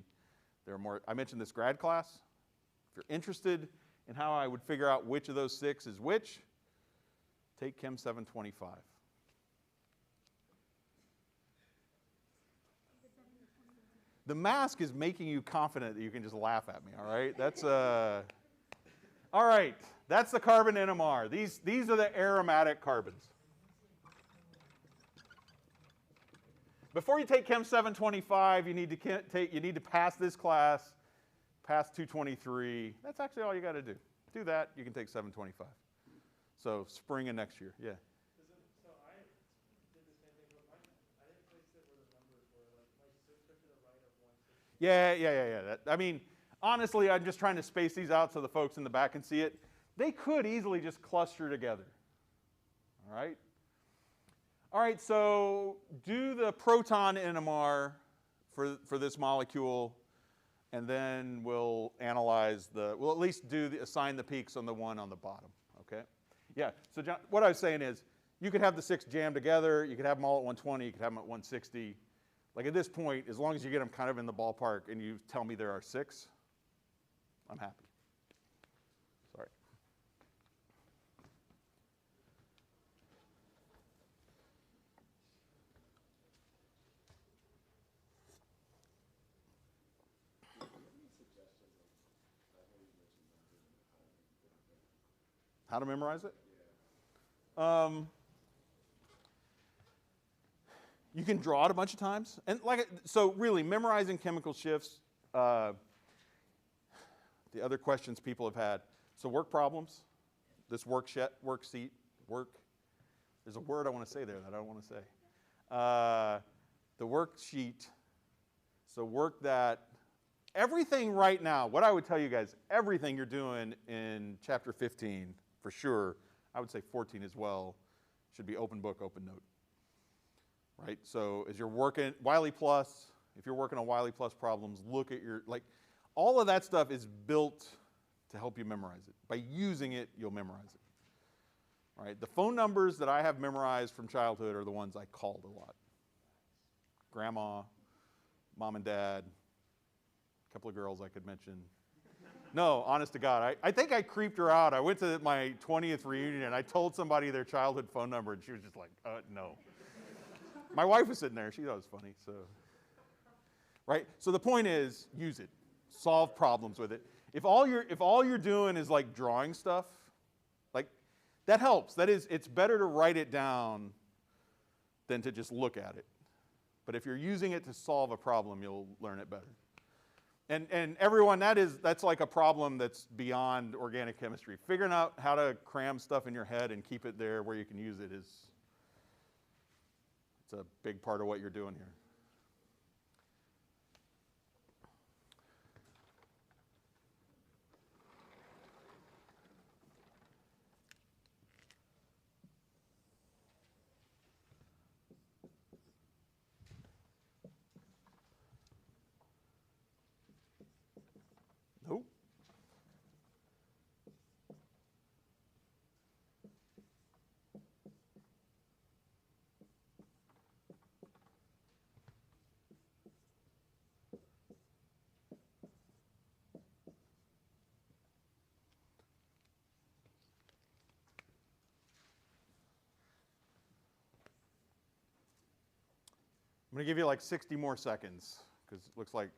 [SPEAKER 1] There are more, I mentioned this grad class. If you're interested in how I would figure out which of those 6 is which, take Chem 725. The mask is making you confident that you can just laugh at me, all right? That's all right, that's the carbon NMR. These are the aromatic carbons. Before you take Chem 725, you need to pass this class, pass 223. That's actually all you got to do. Do that, you can take 725. So spring of next year, yeah.
[SPEAKER 4] So I did the same thing, but I didn't place it where the numbers were. Like my 6 are to the right of 160.
[SPEAKER 1] Yeah. I mean, honestly, I'm just trying to space these out so the folks in the back can see it. They could easily just cluster together. All right? All right, so do the proton NMR for this molecule, and then we'll analyze we'll at least assign the peaks on the one on the bottom, okay? Yeah, so John, what I was saying is, you could have the 6 jammed together, you could have them all at 120, you could have them at 160. Like at this point, as long as you get them kind of in the ballpark and you tell me there are 6, I'm happy. Sorry. How to memorize it? You can draw it a bunch of times. And so really, memorizing chemical shifts, the other questions people have had. So work problems, this worksheet, There's a word I want to say there that I don't want to say. The worksheet. So work that, everything right now, what I would tell you guys, everything you're doing in chapter 15, for sure, I would say 14 as well, should be open book, open note. Right? So as you're working, Wiley Plus, if you're working on Wiley Plus problems, look at your, like, all of that stuff is built to help you memorize it. By using it, you'll memorize it. Right? The phone numbers that I have memorized from childhood are the ones I called a lot. Grandma, mom and dad, a couple of girls I could mention. No, honest to God, I think I creeped her out. I went to my 20th reunion and I told somebody their childhood phone number and she was just like, no. My wife was sitting there, she thought it was funny, so. Right, so the point is, use it. Solve problems with it. If all you're doing is like drawing stuff, like, that helps. That is, it's better to write it down than to just look at it. But if you're using it to solve a problem, you'll learn it better. And everyone, that's like a problem that's beyond organic chemistry. Figuring out how to cram stuff in your head and keep it there where you can use it it's a big part of what you're doing here. Nope. I'm going to give you like 60 more seconds because it looks like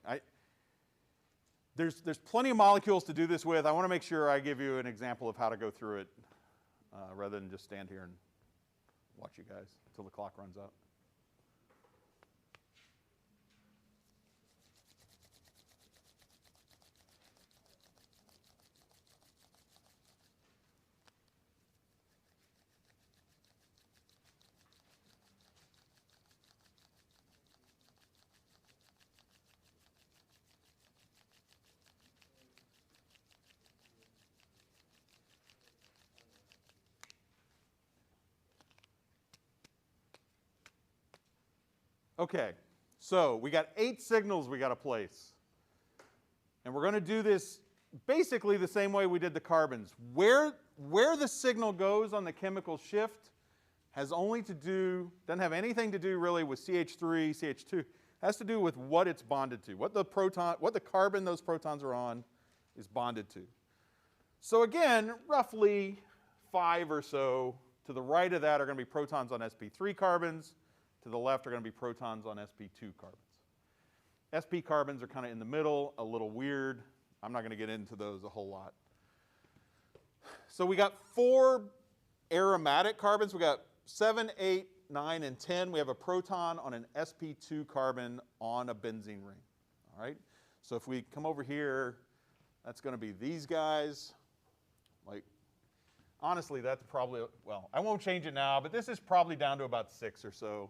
[SPEAKER 1] there's plenty of molecules to do this with. I want to make sure I give you an example of how to go through it rather than just stand here and watch you guys until the clock runs out. Okay, so we got 8 signals we got to place. And we're going to do this basically the same way we did the carbons. Where the signal goes on the chemical shift has only to do, doesn't have anything to do really with CH3, CH2. It has to do with what it's bonded to, what the carbon those protons are on is bonded to. So again, roughly 5 or so to the right of that are going to be protons on sp3 carbons. To the left are going to be protons on sp2 carbons. sp carbons are kind of in the middle, a little weird. I'm not going to get into those a whole lot. So we got 4 aromatic carbons. We got 7, 8, 9, and 10. We have a proton on an sp2 carbon on a benzene ring. All right? So if we come over here, that's going to be these guys. Like, honestly, that's probably, well, I won't change it now, but this is probably down to about 6 or so.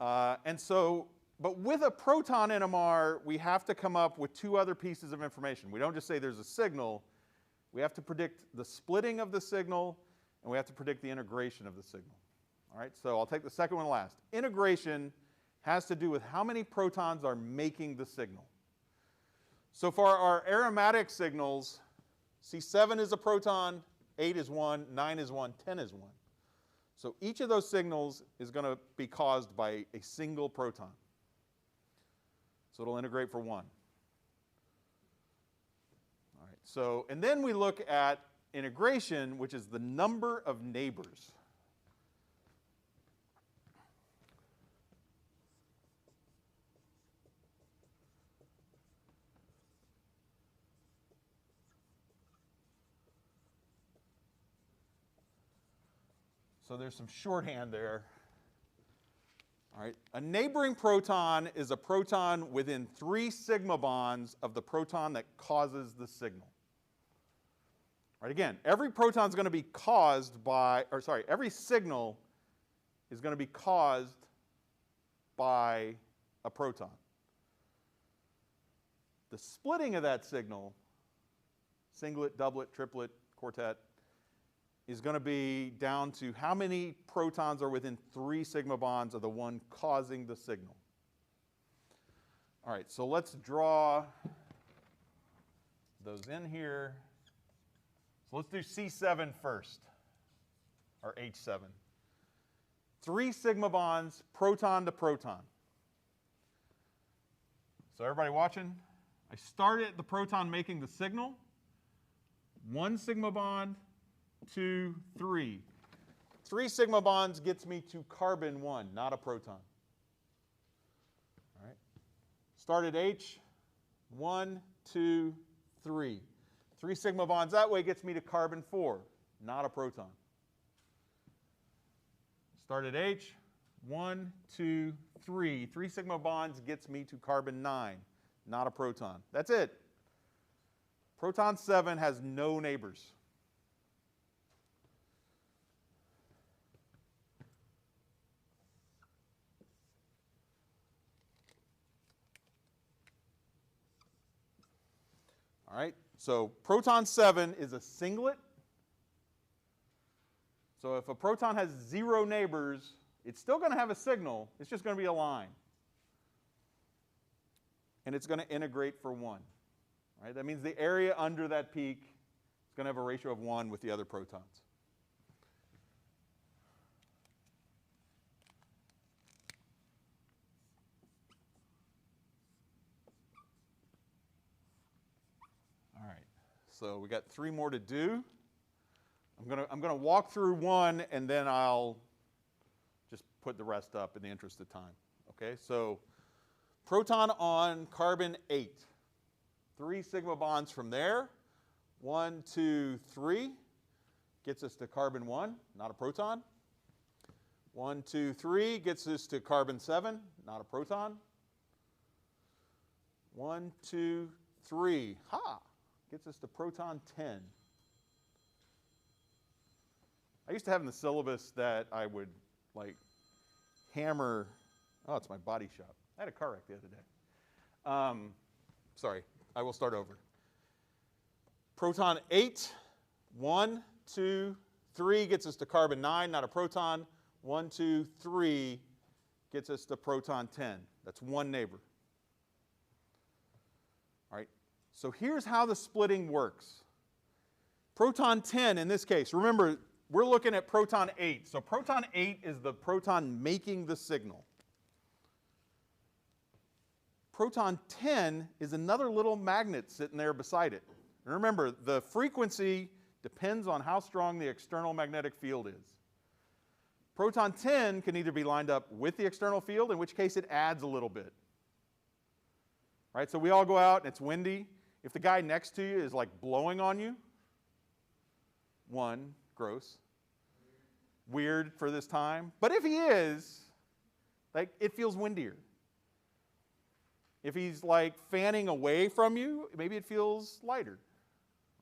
[SPEAKER 1] But with a proton NMR, we have to come up with 2 other pieces of information. We don't just say there's a signal. We have to predict the splitting of the signal, and we have to predict the integration of the signal. All right, so I'll take the second one last. Integration has to do with how many protons are making the signal. So for our aromatic signals, see 7 is a proton, 8 is 1, 9 is 1, 10 is 1. So each of those signals is going to be caused by a single proton. So it'll integrate for 1. All right, so, and then we look at integration, which is the number of neighbors. So there's some shorthand there. All right. A neighboring proton is a proton within 3 sigma bonds of the proton that causes the signal. All right, again, every proton is going to be caused by, or sorry, every signal is going to be caused by a proton. The splitting of that signal, singlet, doublet, triplet, quartet, is going to be down to how many protons are within 3 sigma bonds of the one causing the signal. All right, so let's draw those in here. So let's do C7 first, or H7. 3 sigma bonds, proton to proton. So everybody watching? I started the proton making the signal. 1 sigma bond, 2, 3. 3 sigma bonds gets me to carbon 1, not a proton. All right. Started H, 1, 2, 3. 3 sigma bonds that way gets me to carbon 4, not a proton. Started H, 1, 2, 3. 3 sigma bonds gets me to carbon 9, not a proton. That's it. Proton 7 has no neighbors. All right, so proton 7 is a singlet. So if a proton has 0 neighbors, it's still going to have a signal. It's just going to be a line. And it's going to integrate for 1. Right? That means the area under that peak is going to have a ratio of 1 with the other protons. All right, so we got 3 more to do. I'm gonna walk through one, and then I'll just put the rest up in the interest of time. Okay, so proton on carbon 8. 3 sigma bonds from there. 1, 2, 3 gets us to carbon 1, not a proton. 1, 2, 3 gets us to carbon 7, not a proton. 1, 2, 3, ha, gets us to proton 10. I used to have in the syllabus that I would like hammer. Oh, it's my body shop. I had a car wreck the other day. Sorry, I will start over. Proton 8, 1, 2, 3 gets us to carbon 9, not a proton. 1, 2, 3 gets us to proton 10. That's 1 neighbor. All right, so here's how the splitting works. Proton 10 in this case, remember, we're looking at proton 8. So proton 8 is the proton making the signal. Proton 10 is another little magnet sitting there beside it. And remember, the frequency depends on how strong the external magnetic field is. Proton 10 can either be lined up with the external field, in which case it adds a little bit. Right? So we all go out and it's windy. If the guy next to you is like blowing on you, 1, gross. Weird for this time. But if he is, like, it feels windier. If he's like fanning away from you, maybe it feels lighter.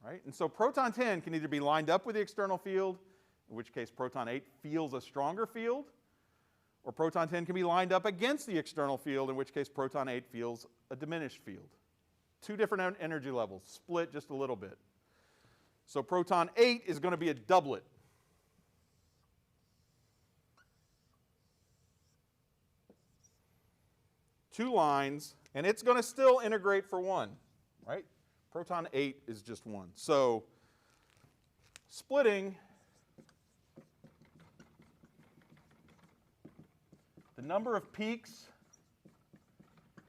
[SPEAKER 1] Right? And so proton 10 can either be lined up with the external field, in which case proton 8 feels a stronger field, or proton 10 can be lined up against the external field, in which case proton 8 feels a diminished field. 2 different energy levels, split just a little bit. So proton 8 is going to be a doublet. Two lines, and it's going to still integrate for 1, right? Proton 8 is just 1. So splitting, the number of peaks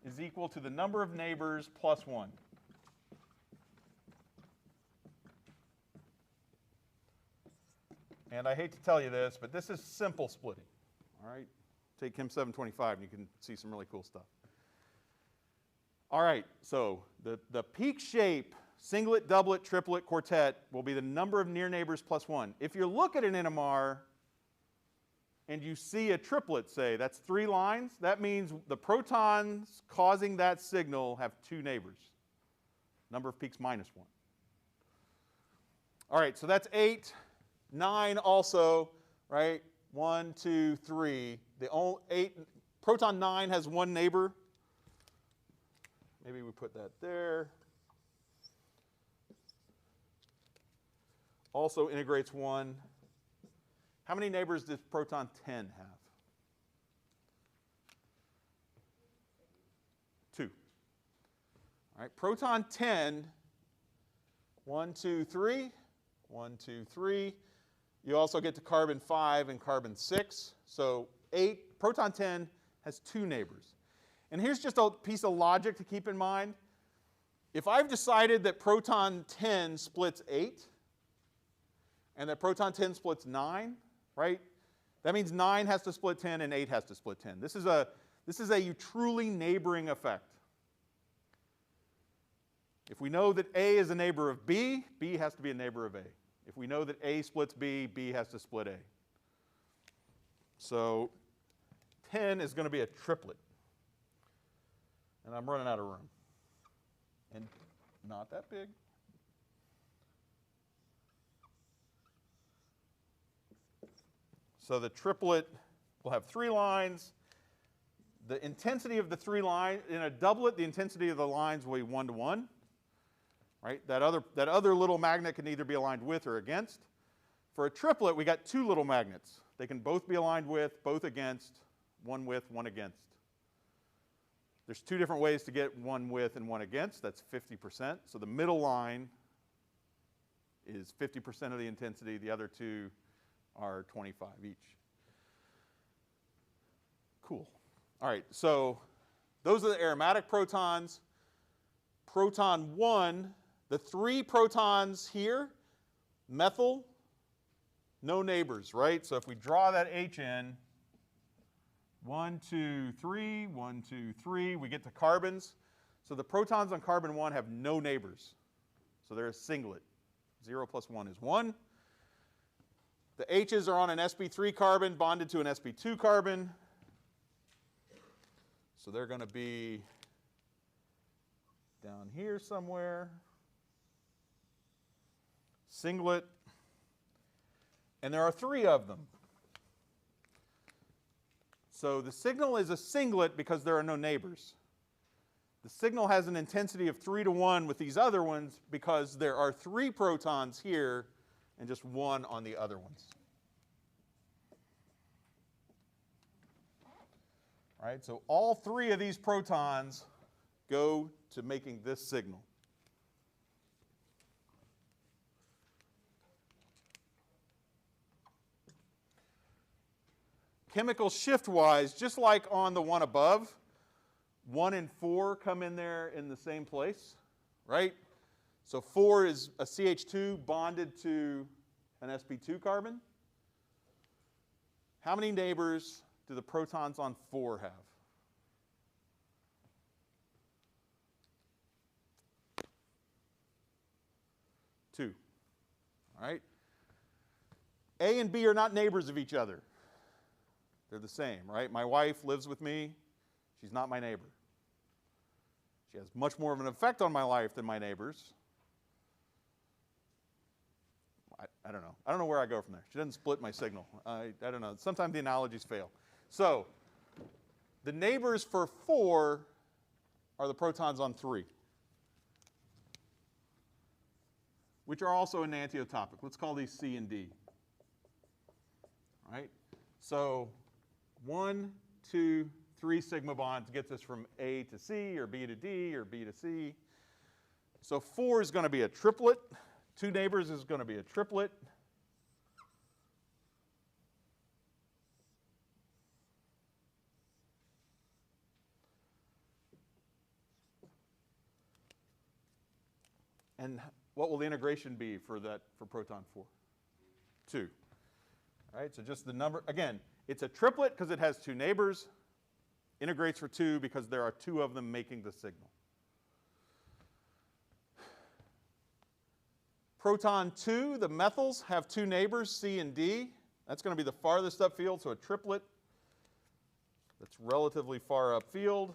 [SPEAKER 1] is equal to the number of neighbors plus 1. And I hate to tell you this, but this is simple splitting. All right? Take Chem 725 and you can see some really cool stuff. All right, so the peak shape, singlet, doublet, triplet, quartet, will be the number of near neighbors plus 1. If you look at an NMR and you see a triplet, say, that's 3 lines, that means the protons causing that signal have 2 neighbors. Number of peaks minus 1. All right, so that's 8. 9 also, right? 1, 2, 3. Proton 9 has one neighbor. Maybe we put that there. Also integrates 1. How many neighbors does proton 10 have? 2. All right, proton 10, 1, 2, 3, 1, 2, 3. You also get to carbon 5 and carbon 6. So 8, proton 10 has 2 neighbors. And here's just a piece of logic to keep in mind. If I've decided that proton 10 splits 8 and that proton 10 splits 9, right? That means 9 has to split 10 and 8 has to split 10. This is a truly neighboring effect. If we know that A is a neighbor of B, B has to be a neighbor of A. If we know that A splits B, B has to split A. So 10 is going to be a triplet. And I'm running out of room. And not that big. So the triplet will have 3 lines. The intensity of the 3 lines, in a doublet, the intensity of the lines will be 1 to 1. Right? That other little magnet can either be aligned with or against. For a triplet, we got 2 little magnets. They can both be aligned with, both against, one with, one against. There's 2 different ways to get one with and one against. That's 50%. So the middle line is 50% of the intensity. The other 2 are 25 each. Cool. All right, so those are the aromatic protons. Proton 1, the 3 protons here, methyl, no neighbors, right? So if we draw that H in, 1, 2, 3, 1, 2, 3, we get to carbons. So the protons on carbon 1 have no neighbors. So they're a singlet. 0 plus 1 is 1. The H's are on an sp3 carbon bonded to an sp2 carbon. So they're going to be down here somewhere. Singlet. And there are 3 of them. So the signal is a singlet because there are no neighbors. The signal has an intensity of 3 to 1 with these other ones because there are 3 protons here and just 1 on the other ones. All right, so all 3 of these protons go to making this signal. Chemical shift-wise, just like on the one above, 1 and 4 come in there in the same place, right? So 4 is a CH2 bonded to an sp2 carbon. How many neighbors do the protons on 4 have? 2. All right? A and B are not neighbors of each other. They're the same, right? My wife lives with me. She's not my neighbor. She has much more of an effect on my life than my neighbors. I don't know. I don't know where I go from there. She doesn't split my signal. I don't know. Sometimes the analogies fail. So the neighbors for 4 are the protons on 3, which are also enantiotopic. Let's call these C and D. All right? So 1, 2, 3 sigma bonds gets us from A to C, or B to D, or B to C. So 4 is going to be a triplet. 2 neighbors is going to be a triplet. And what will the integration be for proton 4? 2. All right, so just the number. Again, it's a triplet because it has 2 neighbors. Integrates for 2 because there are 2 of them making the signal. Proton 2, the methyls, have 2 neighbors, C and D. That's going to be the farthest upfield, so a triplet that's relatively far upfield.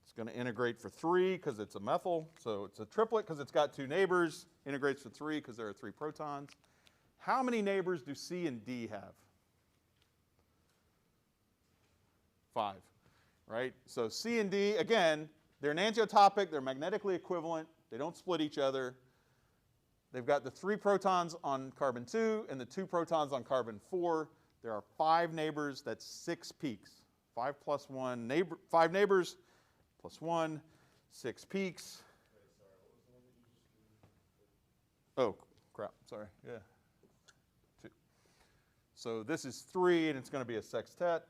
[SPEAKER 1] It's going to integrate for 3 because it's a methyl. So it's a triplet because it's got 2 neighbors. Integrates for 3 because there are 3 protons. How many neighbors do C and D have? 5, right? So C and D, again, they're enantiotopic, they're magnetically equivalent, they don't split each other. They've got the 3 protons on carbon 2 and the 2 protons on carbon 4. There are 5 neighbors, that's 6 peaks. 5 plus 1 neighbor, 5 neighbors plus 1, 6 peaks. Oh, crap, sorry, yeah. 2. So this is 3 and it's going to be a sextet.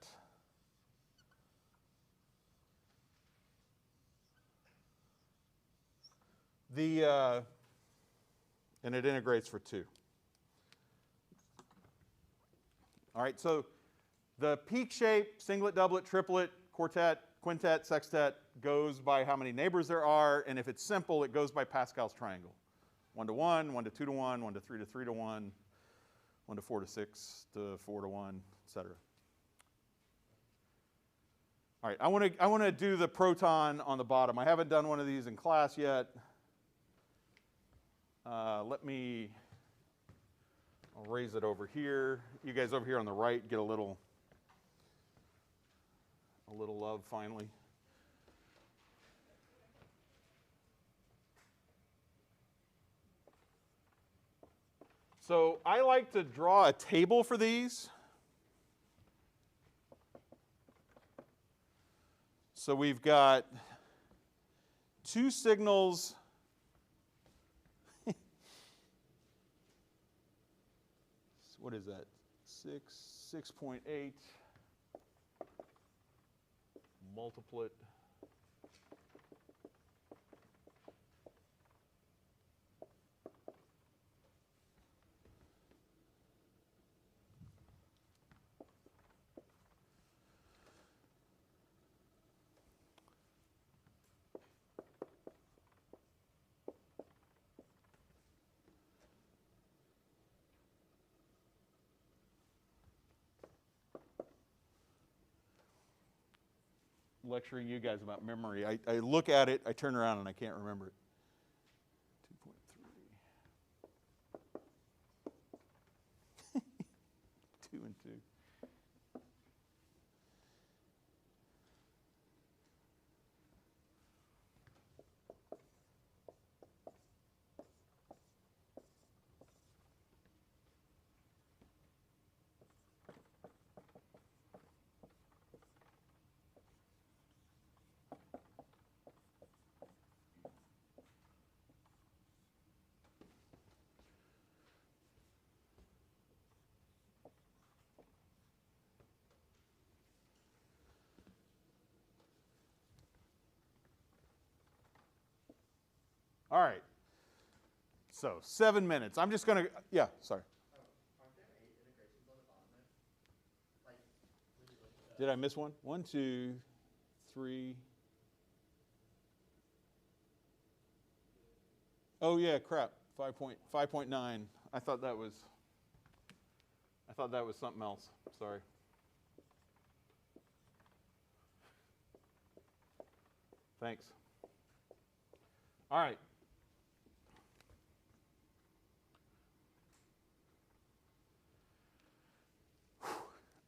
[SPEAKER 1] And it integrates for 2. All right, so the peak shape, singlet, doublet, triplet, quartet, quintet, sextet goes by how many neighbors there are, and if it's simple, it goes by Pascal's triangle. 1 to 1, 1 to 2 to 1, 1 to 3 to 3 to 1, 1 to 4 to 6 to 4 to 1, etc. All right, I want to do the proton on the bottom. I haven't done one of these in class yet. I'll raise it over here. You guys over here on the right get a little love finally. So I like to draw a table for these. So we've got 2 signals. What is that? 6.8 multiplet. Lecturing you guys about memory. I look at it, I turn around, and I can't remember it. 2.3. 2 and 2. All right. So 7 minutes. I'm just going to, yeah, sorry.
[SPEAKER 5] Aren't there 8 integrations on the bottom there? Like, when you look at that.
[SPEAKER 1] Did I miss one? 1, 2, 3. Oh yeah, crap. 5.9. I thought that was something else. Sorry. Thanks. All right.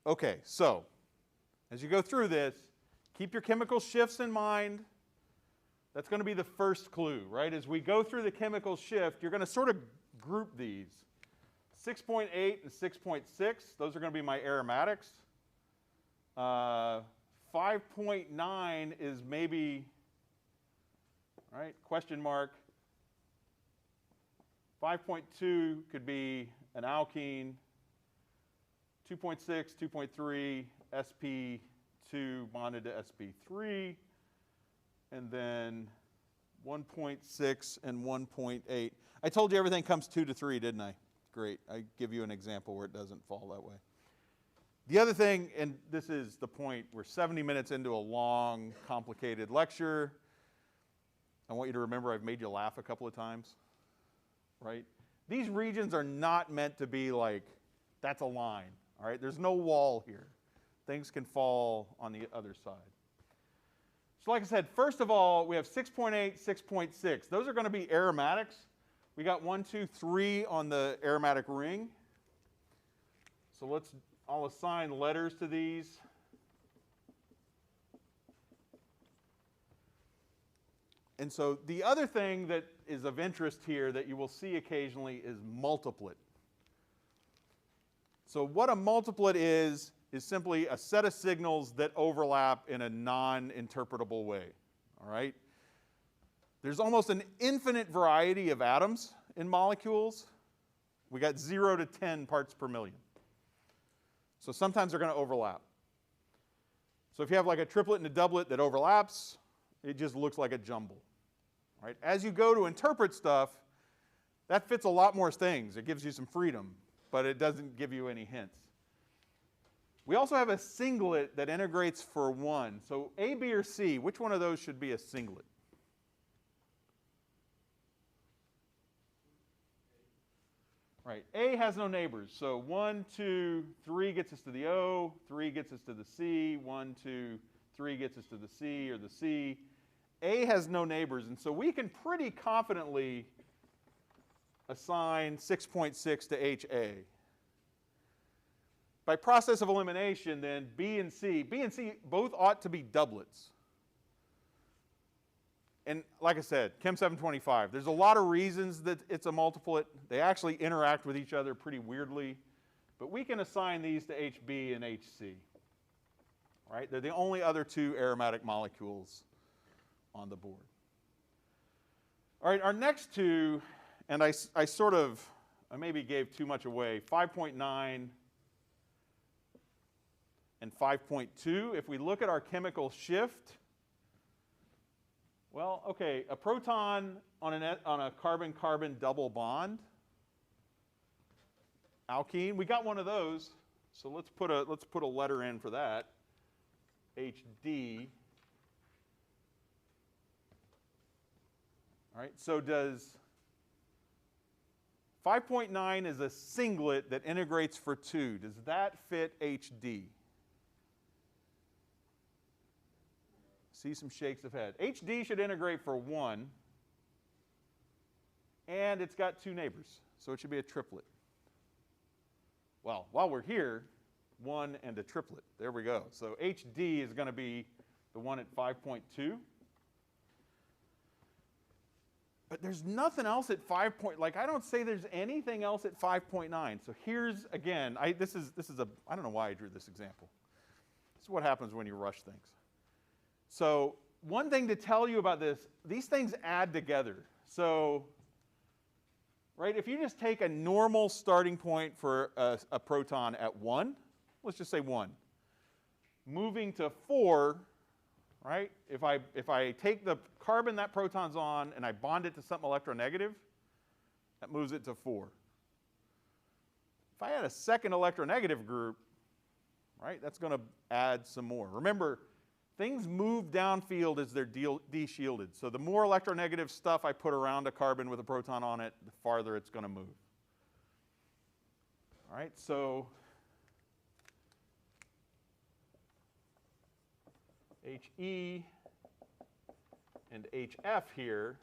[SPEAKER 1] Okay, so as you go through this, keep your chemical shifts in mind. That's going to be the first clue, right? As we go through the chemical shift, you're going to sort of group these. 6.8 and 6.6, those are going to be my aromatics. 5.9 is maybe, right, question mark. 5.2 could be an alkene. 2.6, 2.3, sp2 bonded to sp3. And then 1.6 and 1.8. I told you everything comes 2 to 3, didn't I? Great. I give you an example where it doesn't fall that way. The other thing, and this is the point, we're 70 minutes into a long, complicated lecture. I want you to remember I've made you laugh a couple of times, right? These regions are not meant to be like, that's a line, all right? There's no wall here. Things can fall on the other side. So like I said, first of all, we have 6.8, 6.6. Those are going to be aromatics. We got 1, 2, 3 on the aromatic ring, So I'll assign letters to these. And so the other thing that is of interest here that you will see occasionally is multiplet. So what a multiplet is simply a set of signals that overlap in a non-interpretable way. All right? There's almost an infinite variety of atoms in molecules. We got 0 to 10 parts per million. So sometimes they're going to overlap. So if you have like a triplet and a doublet that overlaps, it just looks like a jumble. Right? As you go to interpret stuff, that fits a lot more things. It gives you some freedom, but it doesn't give you any hints. We also have a singlet that integrates for 1. So A, B, or C, which one of those should be a singlet? Right, A has no neighbors. So 1, 2, 3 gets us to the O, 3 gets us to the C, 1, 2, 3 gets us to the C or the C. A has no neighbors, and so we can pretty confidently assign 6.6 to HA. By process of elimination, then B and C both ought to be doublets. And like I said, Chem 725, there's a lot of reasons that it's a multiplet. They actually interact with each other pretty weirdly. But we can assign these to HB and HC. Right? They're the only other two aromatic molecules on the board. All right, our next two, and I maybe gave too much away, 5.9 and 5.2. If we look at our chemical shift, well, okay, a proton on a carbon-carbon double bond, alkene, we got one of those, so let's put a letter in for that, HD. All right, so does 5.9 is a singlet that integrates for 2. Does that fit HD? See some shakes of head. HD should integrate for 1, and it's got 2 neighbors, so it should be a triplet. Well, while we're here, 1 and a triplet. There we go. So HD is going to be the one at 5.2. But there's nothing else at 5. I don't say there's anything else at 5.9. So here's, again, I don't know why I drew this example. This is what happens when you rush things. So one thing to tell you about this, these things add together. So, right, if you just take a normal starting point for a proton at 1, let's just say 1, moving to 4, right? If I take the carbon that proton's on and I bond it to something electronegative, that moves it to 4. If I add a second electronegative group, right, that's going to add some more. Remember, things move downfield as they're de-shielded. So the more electronegative stuff I put around a carbon with a proton on it, the farther it's going to move. All right, so HE and HF here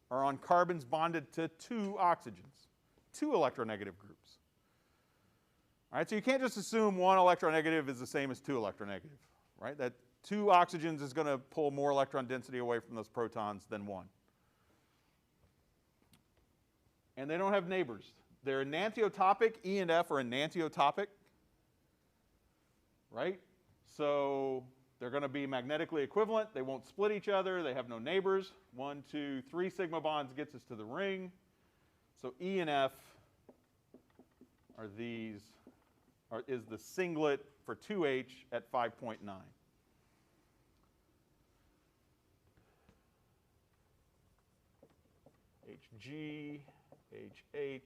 [SPEAKER 1] are on carbons bonded to 2 oxygens, 2 electronegative groups. All right, so you can't just assume 1 electronegative is the same as 2 electronegative, right? That 2 oxygens is going to pull more electron density away from those protons than 1. And they don't have neighbors. They're enantiotopic. E and F are enantiotopic, right? So they're going to be magnetically equivalent. They won't split each other. They have no neighbors. 1, 2, 3 sigma bonds gets us to the ring. So E and F are is the singlet for 2H at 5.9. HG, HH,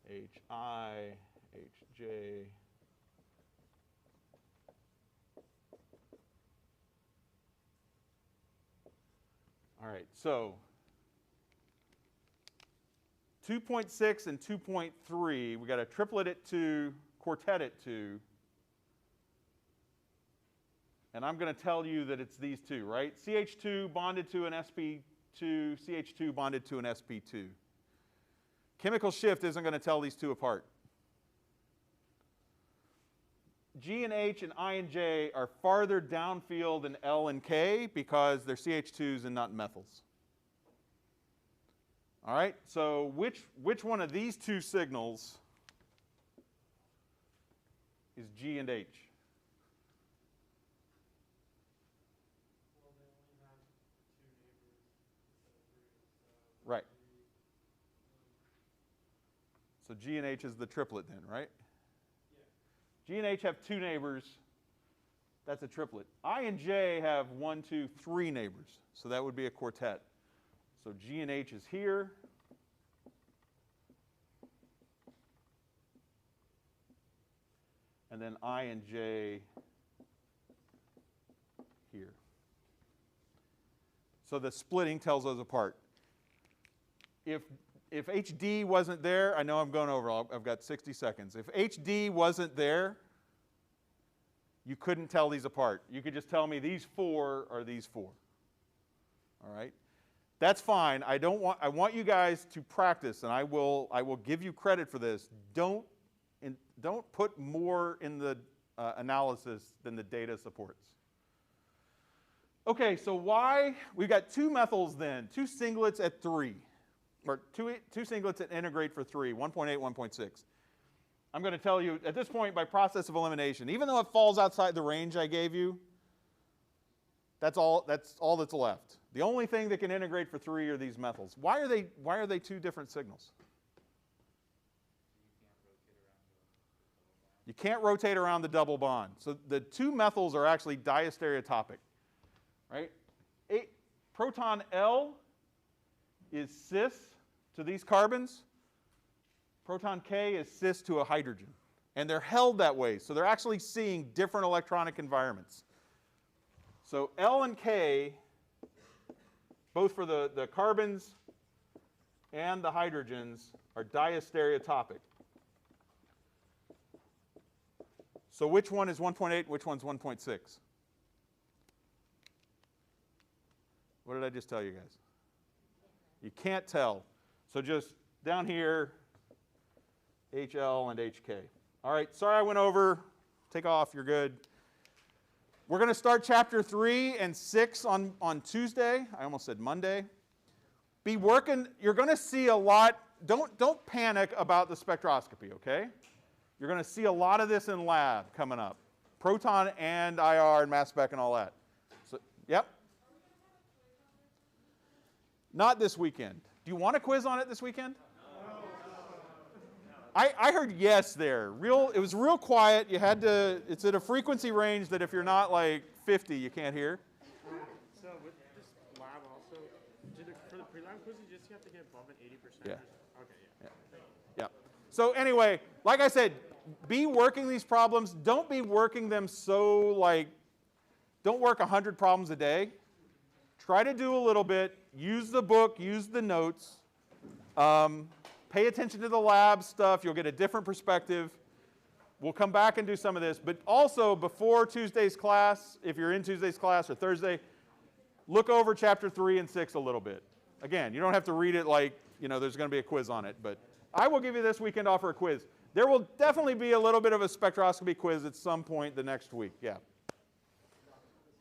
[SPEAKER 1] HI, HJ. All right, so 2.6 and 2.3, we got a triplet at 2, quartet at 2. And I'm going to tell you that it's these two, right? CH2 bonded to an sp2, CH2 bonded to an sp2. Chemical shift isn't going to tell these two apart. G and H and I and J are farther downfield than L and K because they're CH2s and not methyls. All right, so which one of these two signals is G and H?
[SPEAKER 4] Well, they only have 2 neighbors instead of 3, so.
[SPEAKER 1] Right. So G and H is the triplet then, right?
[SPEAKER 4] Yeah.
[SPEAKER 1] G and H have 2 neighbors. That's a triplet. I and J have 1, 2, 3 neighbors. So that would be a quartet. So G and H is here. And then I and J here. So the splitting tells those apart. If HD wasn't there, I know I'm going over, I've got 60 seconds. If HD wasn't there, you couldn't tell these apart. You could just tell me these 4 are these 4. All right? That's fine. I want you guys to practice, and I will give you credit for this. Don't put more in the analysis than the data supports. Okay, so why? We've got 2 methyls then, 2 singlets at 3. Or two singlets that integrate for 3, 1.8, 1.6. I'm going to tell you, at this point, by process of elimination, even though it falls outside the range I gave you, that's all that's left. The only thing that can integrate for 3 are these methyls. Why are they 2 different signals? You can't rotate around the double bond. So the 2 methyls are actually diastereotopic, right? Proton L is cis to these carbons. Proton K is cis to a hydrogen. And they're held that way, so they're actually seeing different electronic environments. So L and K, both for the carbons and the hydrogens, are diastereotopic. So which one is 1.8, which one's 1.6? What did I just tell you guys? You can't tell. So just down here, HL and HK. All right, sorry I went over. Take off, you're good. We're going to start chapter 3 and 6 on Tuesday. I almost said Monday. Be working, you're going to see a lot. Don't panic about the spectroscopy, okay? You're going to see a lot of this in lab coming up. Proton and IR and mass spec and all that. So, yep. Not this weekend. Do you want a quiz on it this weekend? I heard yes there. It was real quiet. You had to, it's at a frequency range that if you're not like 50, you can't hear.
[SPEAKER 3] So with this lab also, for the pre-lab quizzes, you just have to get above an 80%?
[SPEAKER 1] Yeah.
[SPEAKER 3] Okay,
[SPEAKER 1] Yeah. So anyway, like I said, be working these problems. Don't be working them so like, don't work 100 problems a day. Try to do a little bit. Use the book. Use the notes. Pay attention to the lab stuff. You'll get a different perspective. We'll come back and do some of this. But also, before Tuesday's class, if you're in Tuesday's class or Thursday, look over chapter 3 and 6 a little bit. Again, you don't have to read it like, there's going to be a quiz on it. But I will give you this weekend off for a quiz. There will definitely be a little bit of a spectroscopy quiz at some point the next week. Yeah.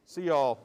[SPEAKER 1] See y'all.